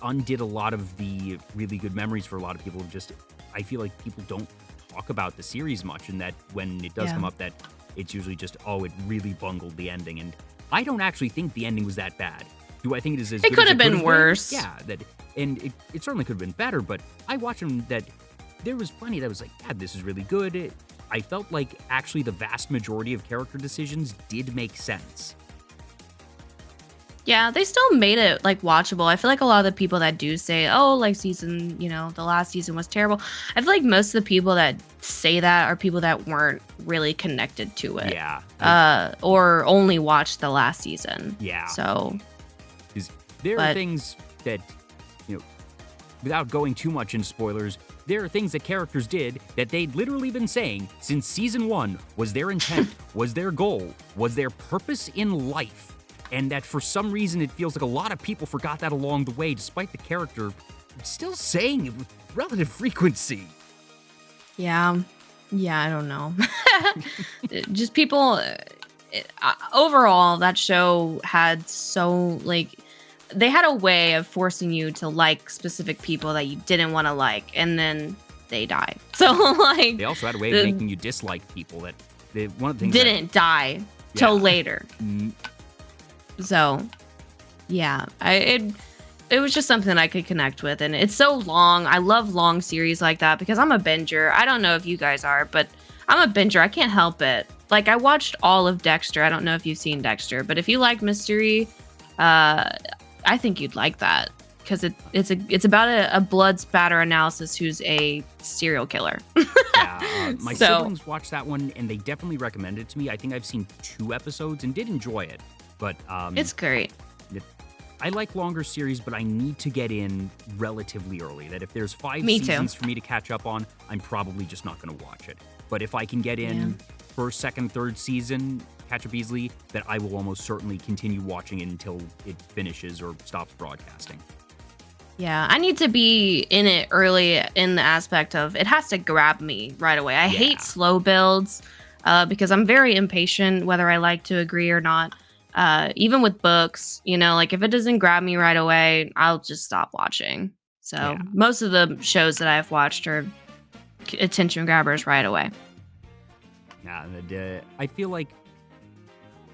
Speaker 1: undid a lot of the really good memories for a lot of people. Just, I feel like people don't talk about the series much, and that when it does come up, that it's usually just, oh, it really bungled the ending. And I don't actually think the ending was that bad. Do I think it is as
Speaker 2: It
Speaker 1: good
Speaker 2: could
Speaker 1: as
Speaker 2: have been worse.
Speaker 1: Yeah, and it certainly could have been better, but I watched them that there was plenty that was like, yeah, this is really good. I felt like actually the vast majority of character decisions did make sense.
Speaker 2: Yeah, they still made it like watchable. I feel like a lot of the people that do say, "Oh, like season, the last season was terrible." I feel like most of the people that say that are people that weren't really connected to it.
Speaker 1: Yeah.
Speaker 2: Or only watched the last season.
Speaker 1: Yeah.
Speaker 2: So,
Speaker 1: because there are things that, without going too much into spoilers, there are things that characters did that they'd literally been saying since season 1 was their intent, was their goal, was their purpose in life. And that for some reason it feels like a lot of people forgot that along the way, despite the character still saying it with relative frequency.
Speaker 2: yeah, I don't know. Just people, overall, that show had they had a way of forcing you to like specific people that you didn't want to like, and then they die. So,
Speaker 1: they also had a way of making you dislike people that one of the things
Speaker 2: didn't die till later. So, yeah, it was just something I could connect with, and it's so long. I love long series like that because I'm a binger. I don't know if you guys are, but I'm a binger. I can't help it. Like, I watched all of Dexter. I don't know if you've seen Dexter, but if you like mystery, I think you'd like that because it's about a blood spatter analysis who's a serial killer.
Speaker 1: Yeah, my siblings watched that one, and they definitely recommended it to me. I think I've seen 2 episodes and did enjoy it. But
Speaker 2: it's great.
Speaker 1: I like longer series, but I need to get in relatively early. That if there's 5
Speaker 2: Me
Speaker 1: seasons
Speaker 2: too.
Speaker 1: for me to catch up on, I'm probably just not going to watch it. But if I can get in first, second, third season, catch up easily, that I will almost certainly continue watching it until it finishes or stops broadcasting.
Speaker 2: Yeah, I need to be in it early in the aspect of it has to grab me right away. I hate slow builds because I'm very impatient, whether I like to agree or not. Even with books, like if it doesn't grab me right away, I'll just stop watching. So most of the shows that I've watched are attention grabbers right away.
Speaker 1: Yeah, I feel like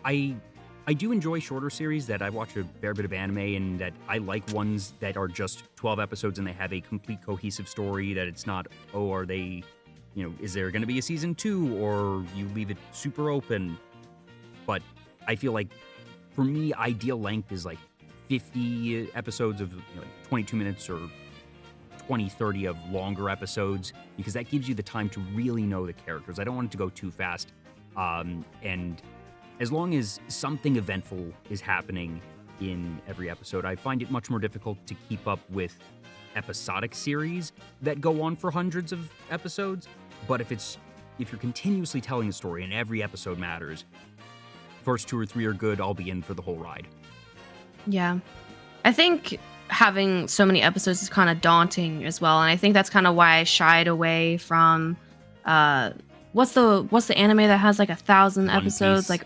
Speaker 1: I do enjoy shorter series, that I watch a fair bit of anime, and that I like ones that are just 12 episodes and they have a complete cohesive story, that it's not, oh, are they, is there going to be a season 2, or you leave it super open. But I feel like for me, ideal length is like 50 episodes of 22 minutes or 20, 30 of longer episodes, because that gives you the time to really know the characters. I don't want it to go too fast. And as long as something eventful is happening in every episode, I find it much more difficult to keep up with episodic series that go on for hundreds of episodes. But if you're continuously telling a story and every episode matters, first 2 or 3 are good, I'll be in for the whole ride.
Speaker 2: Yeah. I think having so many episodes is kind of daunting as well, and I think that's kind of why I shied away from what's the anime that has like 1,000 episodes? Like,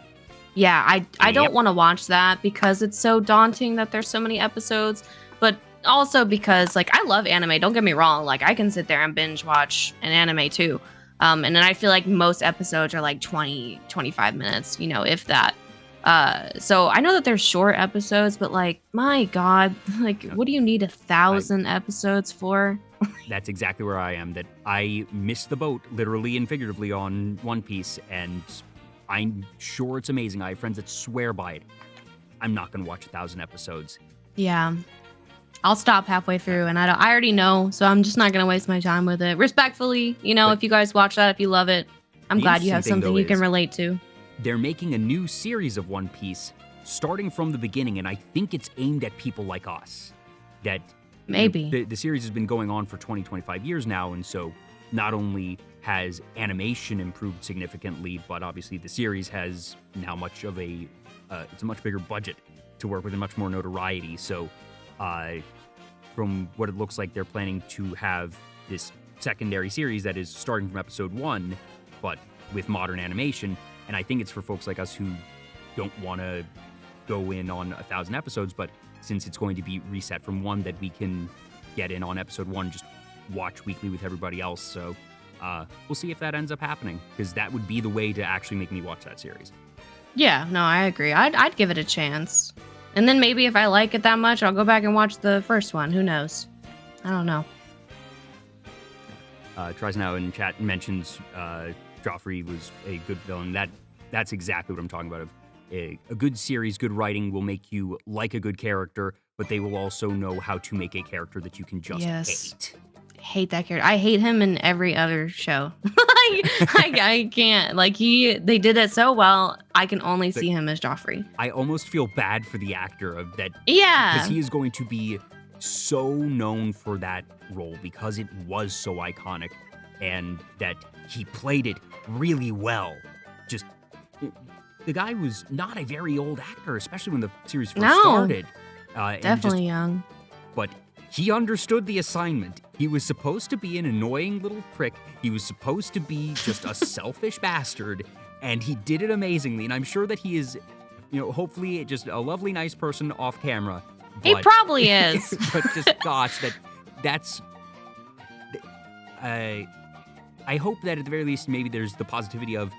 Speaker 2: yeah, I don't want to watch that because it's so daunting that there's so many episodes, but also because like I love anime, don't get me wrong, like I can sit there and binge watch an anime too. And then I feel like most episodes are like 20, 25 minutes, if that. So I know that there's short episodes, but like, my God, like, what do you need 1,000 episodes for?
Speaker 1: That's exactly where I am, that I missed the boat, literally and figuratively, on One Piece, and I'm sure it's amazing. I have friends that swear by it. I'm not going to watch 1,000 episodes.
Speaker 2: Yeah. I'll stop halfway through, and I already know, so I'm just not going to waste my time with it. Respectfully, if you guys watch that, if you love it, I'm glad you have something you can relate to.
Speaker 1: They're making a new series of One Piece starting from the beginning, and I think it's aimed at people like us. That
Speaker 2: maybe
Speaker 1: the series has been going on for 20, 25 years now, and so not only has animation improved significantly, but obviously the series has now much of it's a much bigger budget to work with and much more notoriety. So from what it looks like, they're planning to have this secondary series that is starting from episode 1, but with modern animation. And I think it's for folks like us who don't want to go in on 1,000 episodes, but since it's going to be reset from 1, that we can get in on episode 1, just watch weekly with everybody else. So we'll see if that ends up happening, because that would be the way to actually make me watch that series.
Speaker 2: Yeah, no, I agree. I'd give it a chance. And then maybe if I like it that much, I'll go back and watch the first one. Who knows? I don't know.
Speaker 1: Tries now in chat mentions Joffrey was a good villain. That's exactly what I'm talking about. A good series, good writing will make you like a good character, but they will also know how to make a character that you can just hate.
Speaker 2: Hate that character. I hate him in every other show. I can't. Like they did it so well. I can only see him as Joffrey.
Speaker 1: I almost feel bad for the actor of that.
Speaker 2: Yeah.
Speaker 1: Because he is going to be so known for that role because it was so iconic, and that he played it really well. Just the guy was not a very old actor, especially when the series first started.
Speaker 2: Definitely young.
Speaker 1: But he understood the assignment. He was supposed to be an annoying little prick. He was supposed to be just a selfish bastard, and he did it amazingly. And I'm sure that he is, hopefully just a lovely, nice person off camera. But,
Speaker 2: he probably is.
Speaker 1: But just, gosh, that's... I hope that at the very least, maybe there's the positivity of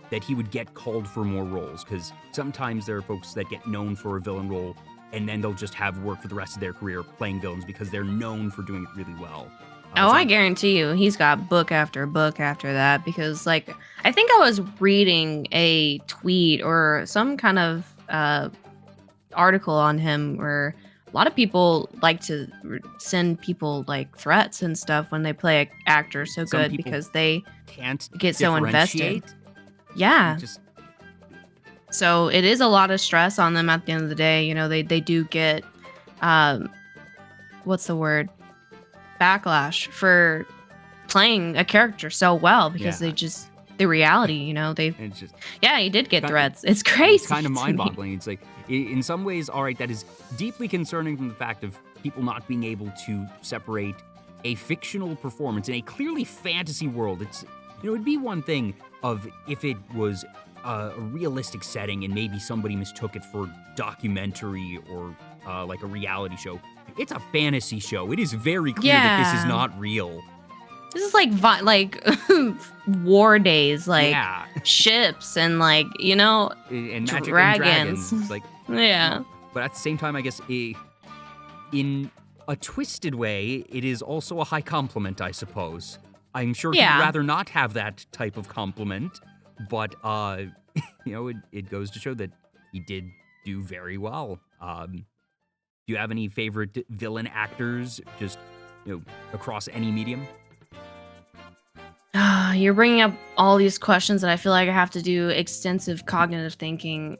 Speaker 1: that he would get called for more roles, because sometimes there are folks that get known for a villain role, and then they'll just have work for the rest of their career playing villains because they're known for doing it really well.
Speaker 2: I guarantee you he's got book after book after that, because I think I was reading a tweet or some kind of article on him where a lot of people like to send people threats and stuff when they play an actor so good because they
Speaker 1: can't
Speaker 2: get so invested. Yeah. So it is a lot of stress on them at the end of the day. They do get, what's the word? Backlash for playing a character so well because the reality, he did get threats. It's crazy.
Speaker 1: It's kind of mind-boggling. It's in some ways, all right, that is deeply concerning from the fact of people not being able to separate a fictional performance in a clearly fantasy world. It'd be one thing of if it was a realistic setting and maybe somebody mistook it for documentary or like a reality show. It's a fantasy show. It is very clear that this is not real.
Speaker 2: This is like war days, ships and
Speaker 1: and magic
Speaker 2: dragons.
Speaker 1: And dragons.
Speaker 2: Yeah.
Speaker 1: But at the same time, I guess in a twisted way, it is also a high compliment, I suppose. I'm sure he'd rather not have that type of compliment, but it goes to show that he did do very well. Do you have any favorite villain actors, just across any medium?
Speaker 2: You're bringing up all these questions that I feel like I have to do extensive cognitive thinking.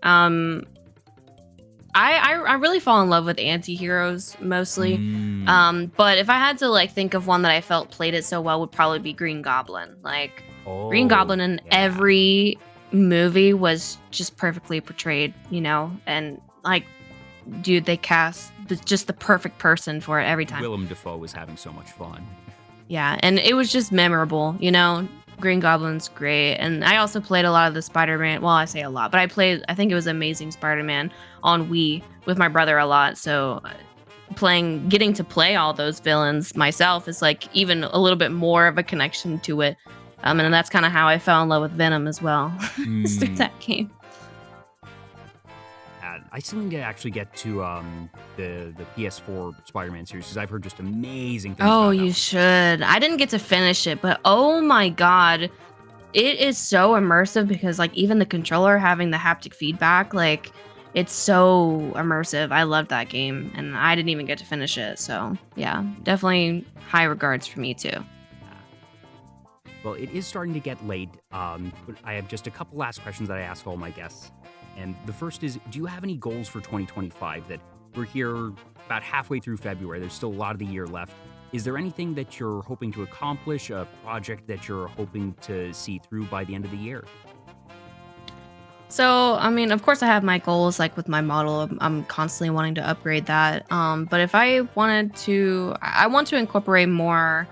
Speaker 2: I really fall in love with anti-heroes mostly. But if I had to think of one that I felt played it so well, would probably be Green Goblin. Green Goblin in every movie was just perfectly portrayed, and dude, they cast just the perfect person for it every time.
Speaker 1: Willem Dafoe was having so much fun.
Speaker 2: Yeah, and it was just memorable, Green Goblin's great. And I also played a lot of the Spider-Man. Well, I say a lot, but I think it was Amazing Spider-Man on Wii with my brother a lot. So getting to play all those villains myself is even a little bit more of a connection to it. And that's kind of how I fell in love with Venom as well through that game.
Speaker 1: I still need to actually get to the PS4 Spider-Man series because I've heard just amazing things.
Speaker 2: Oh, you should. I didn't get to finish it, but oh my god, it is so immersive because even the controller having the haptic feedback, it's so immersive. I loved that game, and I didn't even get to finish it. So yeah, definitely high regards for me too.
Speaker 1: Well, it is starting to get late, but I have just a couple last questions that I ask all my guests. And the first is, do you have any goals for 2025? That we're here about halfway through February. There's still a lot of the year left. Is there anything that you're hoping to accomplish, a project that you're hoping to see through by the end of the year?
Speaker 2: So, I mean, of course, I have my goals. Like with my model, I'm constantly wanting to upgrade that. But if I wanted to, I want to incorporate more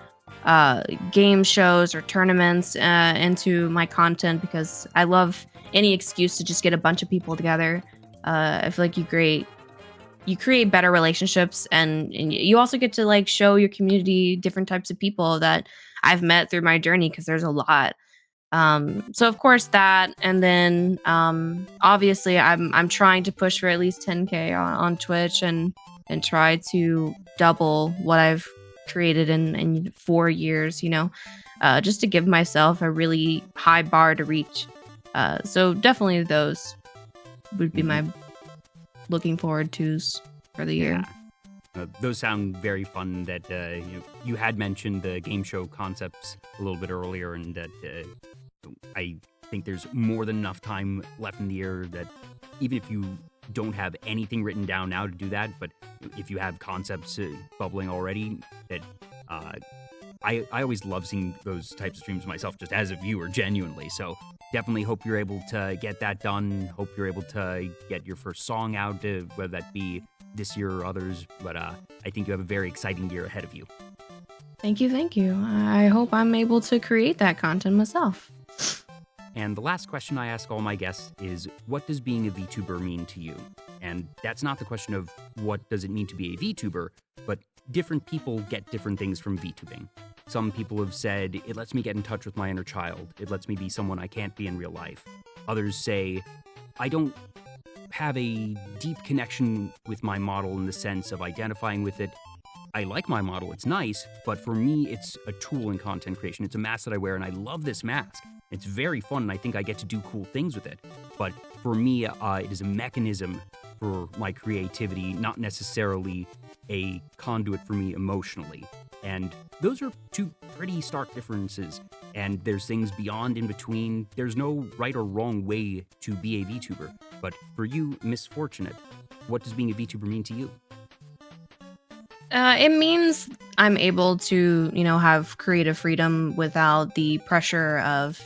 Speaker 2: uh, game shows or tournaments into my content because I love any excuse to just get a bunch of people together. I feel like you create better relationships, and you also get to like show your community different types of people that I've met through my journey because there's a lot. So of course that, and then obviously I'm trying to push for at least 10K on Twitch and try to double what I've created in 4 years, just to give myself a really high bar to reach. So definitely those would be my looking forward to's for the year.
Speaker 1: Yeah. Those sound very fun. That you had mentioned the game show concepts a little bit earlier, and that I think there's more than enough time left in the year that even if you don't have anything written down now to do that, but if you have concepts bubbling already, that I always love seeing those types of streams myself, just as a viewer, genuinely. So definitely hope you're able to get that done. Hope you're able to get your first song out, whether that be this year or others. But I think you have a very exciting year ahead of you.
Speaker 2: Thank you, thank you. I hope I'm able to create that content myself.
Speaker 1: And the last question I ask all my guests is, what does being a VTuber mean to you? And that's not the question of what does it mean to be a VTuber, but different people get different things from VTubing. Some people have said, it lets me get in touch with my inner child. It lets me be someone I can't be in real life. Others say, I don't have a deep connection with my model in the sense of identifying with it. I like my model, it's nice, but for me, it's a tool in content creation. It's a mask that I wear, and I love this mask. It's very fun, and I think I get to do cool things with it. But for me, it is a mechanism for my creativity, not necessarily a conduit for me emotionally. And those are two pretty stark differences. And there's things beyond in between. There's no right or wrong way to be a VTuber. But for you, Miss Fortunate, what does being a VTuber mean to you?
Speaker 2: It means I'm able to, have creative freedom without the pressure of,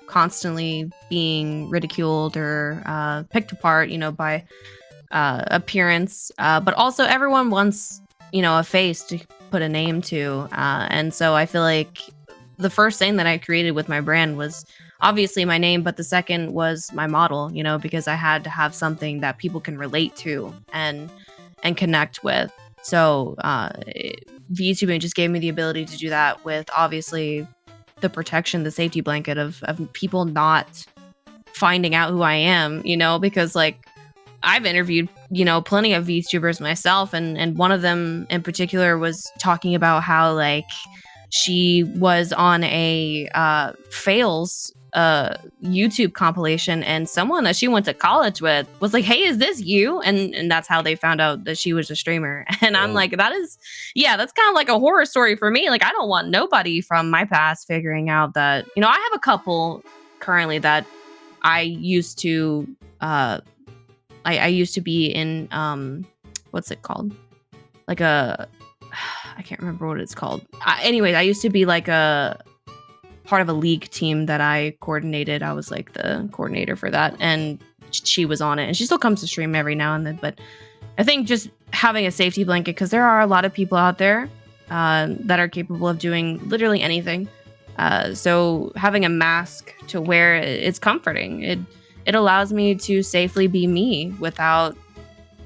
Speaker 2: constantly being ridiculed or picked apart, by appearance. But also, everyone wants, a face to put a name to. And so I feel like the first thing that I created with my brand was obviously my name, but the second was my model, because I had to have something that people can relate to and connect with. So VTubing just gave me the ability to do that with obviously the protection, the safety blanket of people not finding out who I am, because like I've interviewed, plenty of VTubers myself, and one of them in particular was talking about how like she was on a fails YouTube compilation, and someone that she went to college with was like, "Hey, is this you?" And that's how they found out that she was a streamer. And I'm like, that's kind of like a horror story for me. Like, I don't want nobody from my past figuring out that, I have a couple currently that I used to I used to be in what's it called? Like a I can't remember what it's called. Anyways, I used to be like a part of a league team that I coordinated. I was like the coordinator for that, and she was on it, and she still comes to stream every now and then. But I think just having a safety blanket, because there are a lot of people out there that are capable of doing literally anything. So having a mask to wear, it's comforting. It allows me to safely be me without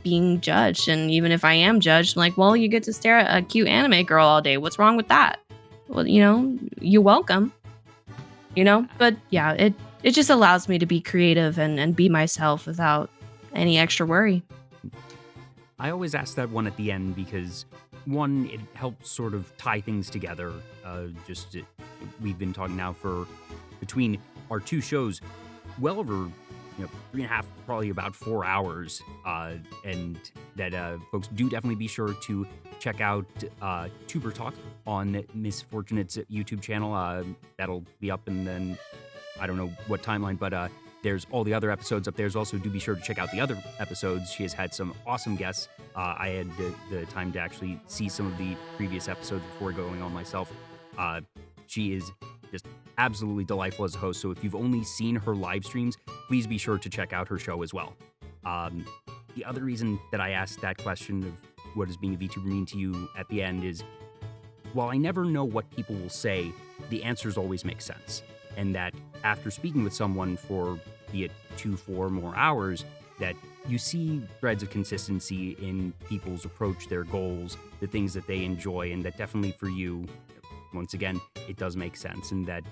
Speaker 2: being judged. And even if I am judged, I'm like, well, you get to stare at a cute anime girl all day. What's wrong with that? Well, you're welcome. But yeah, it just allows me to be creative and be myself without any extra worry.
Speaker 1: I always ask that one at the end because, one, it helps sort of tie things together. We've been talking now for, between our two shows, well over 3.5, probably about 4 hours, and that folks do definitely be sure to check out Tuber Talk on Miss Fortunate's YouTube channel. That'll be up, and then I don't know what timeline, but there's all the other episodes up there. Also, do be sure to check out the other episodes. She has had some awesome guests. I had the time to actually see some of the previous episodes before going on myself. She is just absolutely delightful as a host. So if you've only seen her live streams, please be sure to check out her show as well. The other reason that I asked that question of what does being a VTuber mean to you at the end is, while I never know what people will say, the answers always make sense. And that after speaking with someone for, be it 2-4 more hours, that you see threads of consistency in people's approach, their goals, the things that they enjoy, and that definitely for you, once again, it does make sense. And that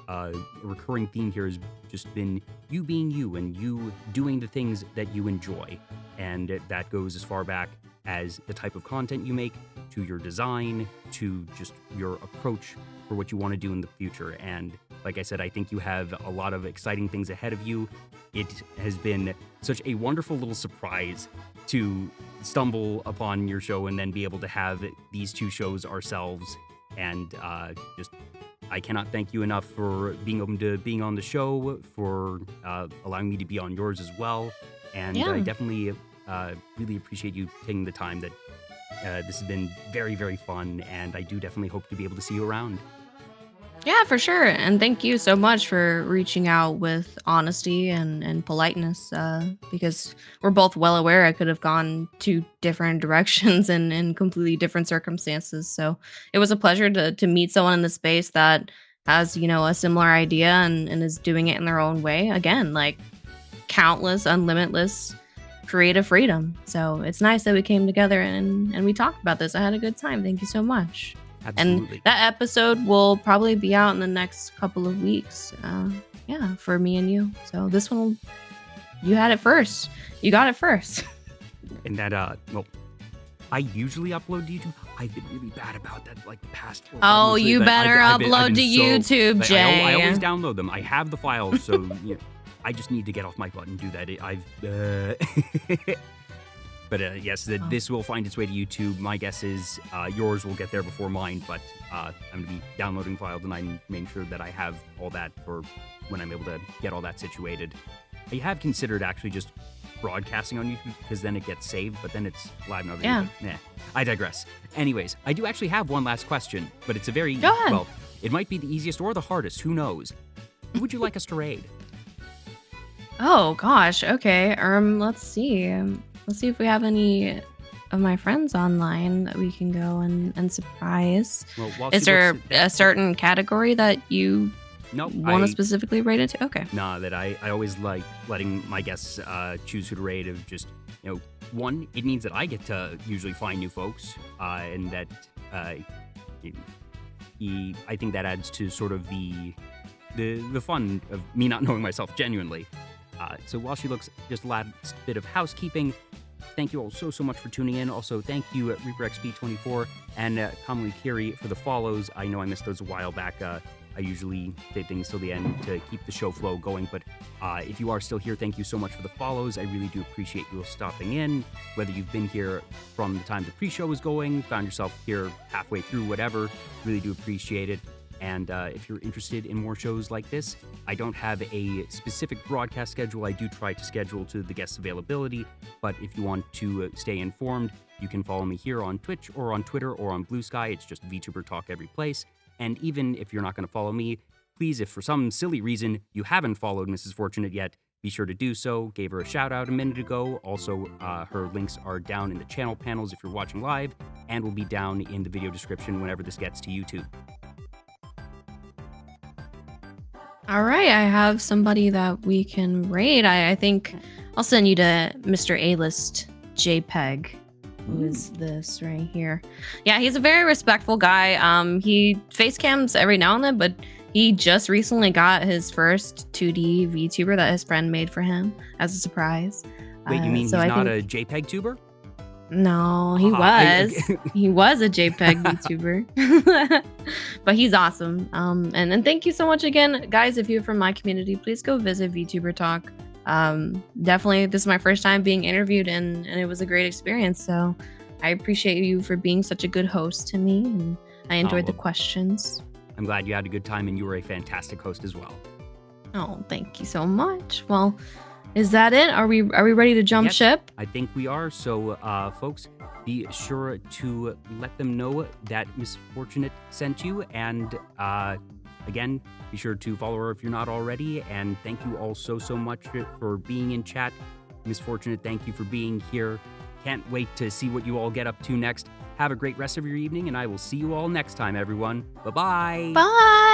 Speaker 1: a recurring theme here has just been you being you and you doing the things that you enjoy. And that goes as far back as the type of content you make, to your design, to just your approach for what you want to do in the future. And like I said, I think you have a lot of exciting things ahead of you. It has been such a wonderful little surprise to stumble upon your show and then be able to have these two shows ourselves. And just, I cannot thank you enough for being open to being on the show, for allowing me to be on yours as well. And I definitely really appreciate you taking the time. That this has been very, very fun, and I do definitely hope to be able to see you around.
Speaker 2: Yeah, for sure. And thank you so much for reaching out with honesty and politeness, because we're both well aware I could have gone two different directions and in completely different circumstances. So it was a pleasure to meet someone in the space that has, a similar idea and is doing it in their own way. Again, like countless, unlimitless creative freedom. So it's nice that we came together and we talked about this. I had a good time. Thank you so much.
Speaker 1: Absolutely.
Speaker 2: And that episode will probably be out in the next couple of weeks. For me and you. So this one, you had it first. You got it first.
Speaker 1: And that, I usually upload to YouTube. I've been really bad about that, like, the past 4 months.
Speaker 2: You better upload to YouTube, Jay.
Speaker 1: I always download them. I have the files, so I just need to get off my butt and do that. But yes, this will find its way to YouTube. My guess is yours will get there before mine, but I'm going to be downloading files, and I'm making sure that I have all that for when I'm able to get all that situated. I have considered actually just broadcasting on YouTube, because then it gets saved, but then it's live and everything.
Speaker 2: Yeah.
Speaker 1: I digress. Anyways, I do actually have one last question, but it's a very,
Speaker 2: Go ahead.
Speaker 1: well, it might be the easiest or the hardest, who knows? Who would you like us to raid?
Speaker 2: Oh, gosh. Okay. Let's see. Let's see if we have any of my friends online that we can go and surprise.
Speaker 1: Well,
Speaker 2: is there a certain category that you want to specifically raid into? Okay.
Speaker 1: Nah, that I always like letting my guests choose who to raid. Of just, one, it means that I get to usually find new folks, and that I think that adds to sort of the fun of me not knowing myself genuinely. So while she looks, just a last bit of housekeeping. Thank you all so much for tuning in. Also, thank you ReaperXP24 and commonly Kiri for the follows. I know I missed those a while back. I usually save things till the end to keep the show flow going. But if you are still here, thank you so much for the follows. I really do appreciate you stopping in. Whether you've been here from the time the pre-show was going, found yourself here halfway through, whatever, really do appreciate it. And if you're interested in more shows like this, I don't have a specific broadcast schedule. I do try to schedule to the guest's availability. But if you want to stay informed, you can follow me here on Twitch or on Twitter or on Blue Sky. It's just Vtuber Talk every place. And even if you're not going to follow me, please, if for some silly reason you haven't followed Mrs. Fortunate yet, be sure to do so. Gave her a shout out a minute ago. Also, her links are down in the channel panels if you're watching live, and will be down in the video description whenever this gets to YouTube.
Speaker 2: All right, I have somebody that we can raid. I think I'll send you to Mr. A-List JPEG. Who is this right here? Yeah, he's a very respectful guy. He face cams every now and then, but he just recently got his first 2D VTuber that his friend made for him as a surprise.
Speaker 1: Wait, you mean he's not a JPEG tuber?
Speaker 2: No, he was. He was a JPEG VTuber. But he's awesome. And thank you so much again, guys. If you're from my community, please go visit Vtuber Talk. Definitely, this is my first time being interviewed, and it was a great experience. So I appreciate you for being such a good host to me, and I enjoyed the questions.
Speaker 1: I'm glad you had a good time, and you were a fantastic host as well.
Speaker 2: Oh, thank you so much. Well, is that it? Are we ready to jump ship?
Speaker 1: I think we are. So, folks, be sure to let them know that Miss Fortunate sent you. And Again, be sure to follow her if you're not already. And thank you all so much for being in chat. Miss Fortunate, thank you for being here. Can't wait to see what you all get up to next. Have a great rest of your evening, and I will see you all next time, everyone. Bye-bye.
Speaker 2: Bye.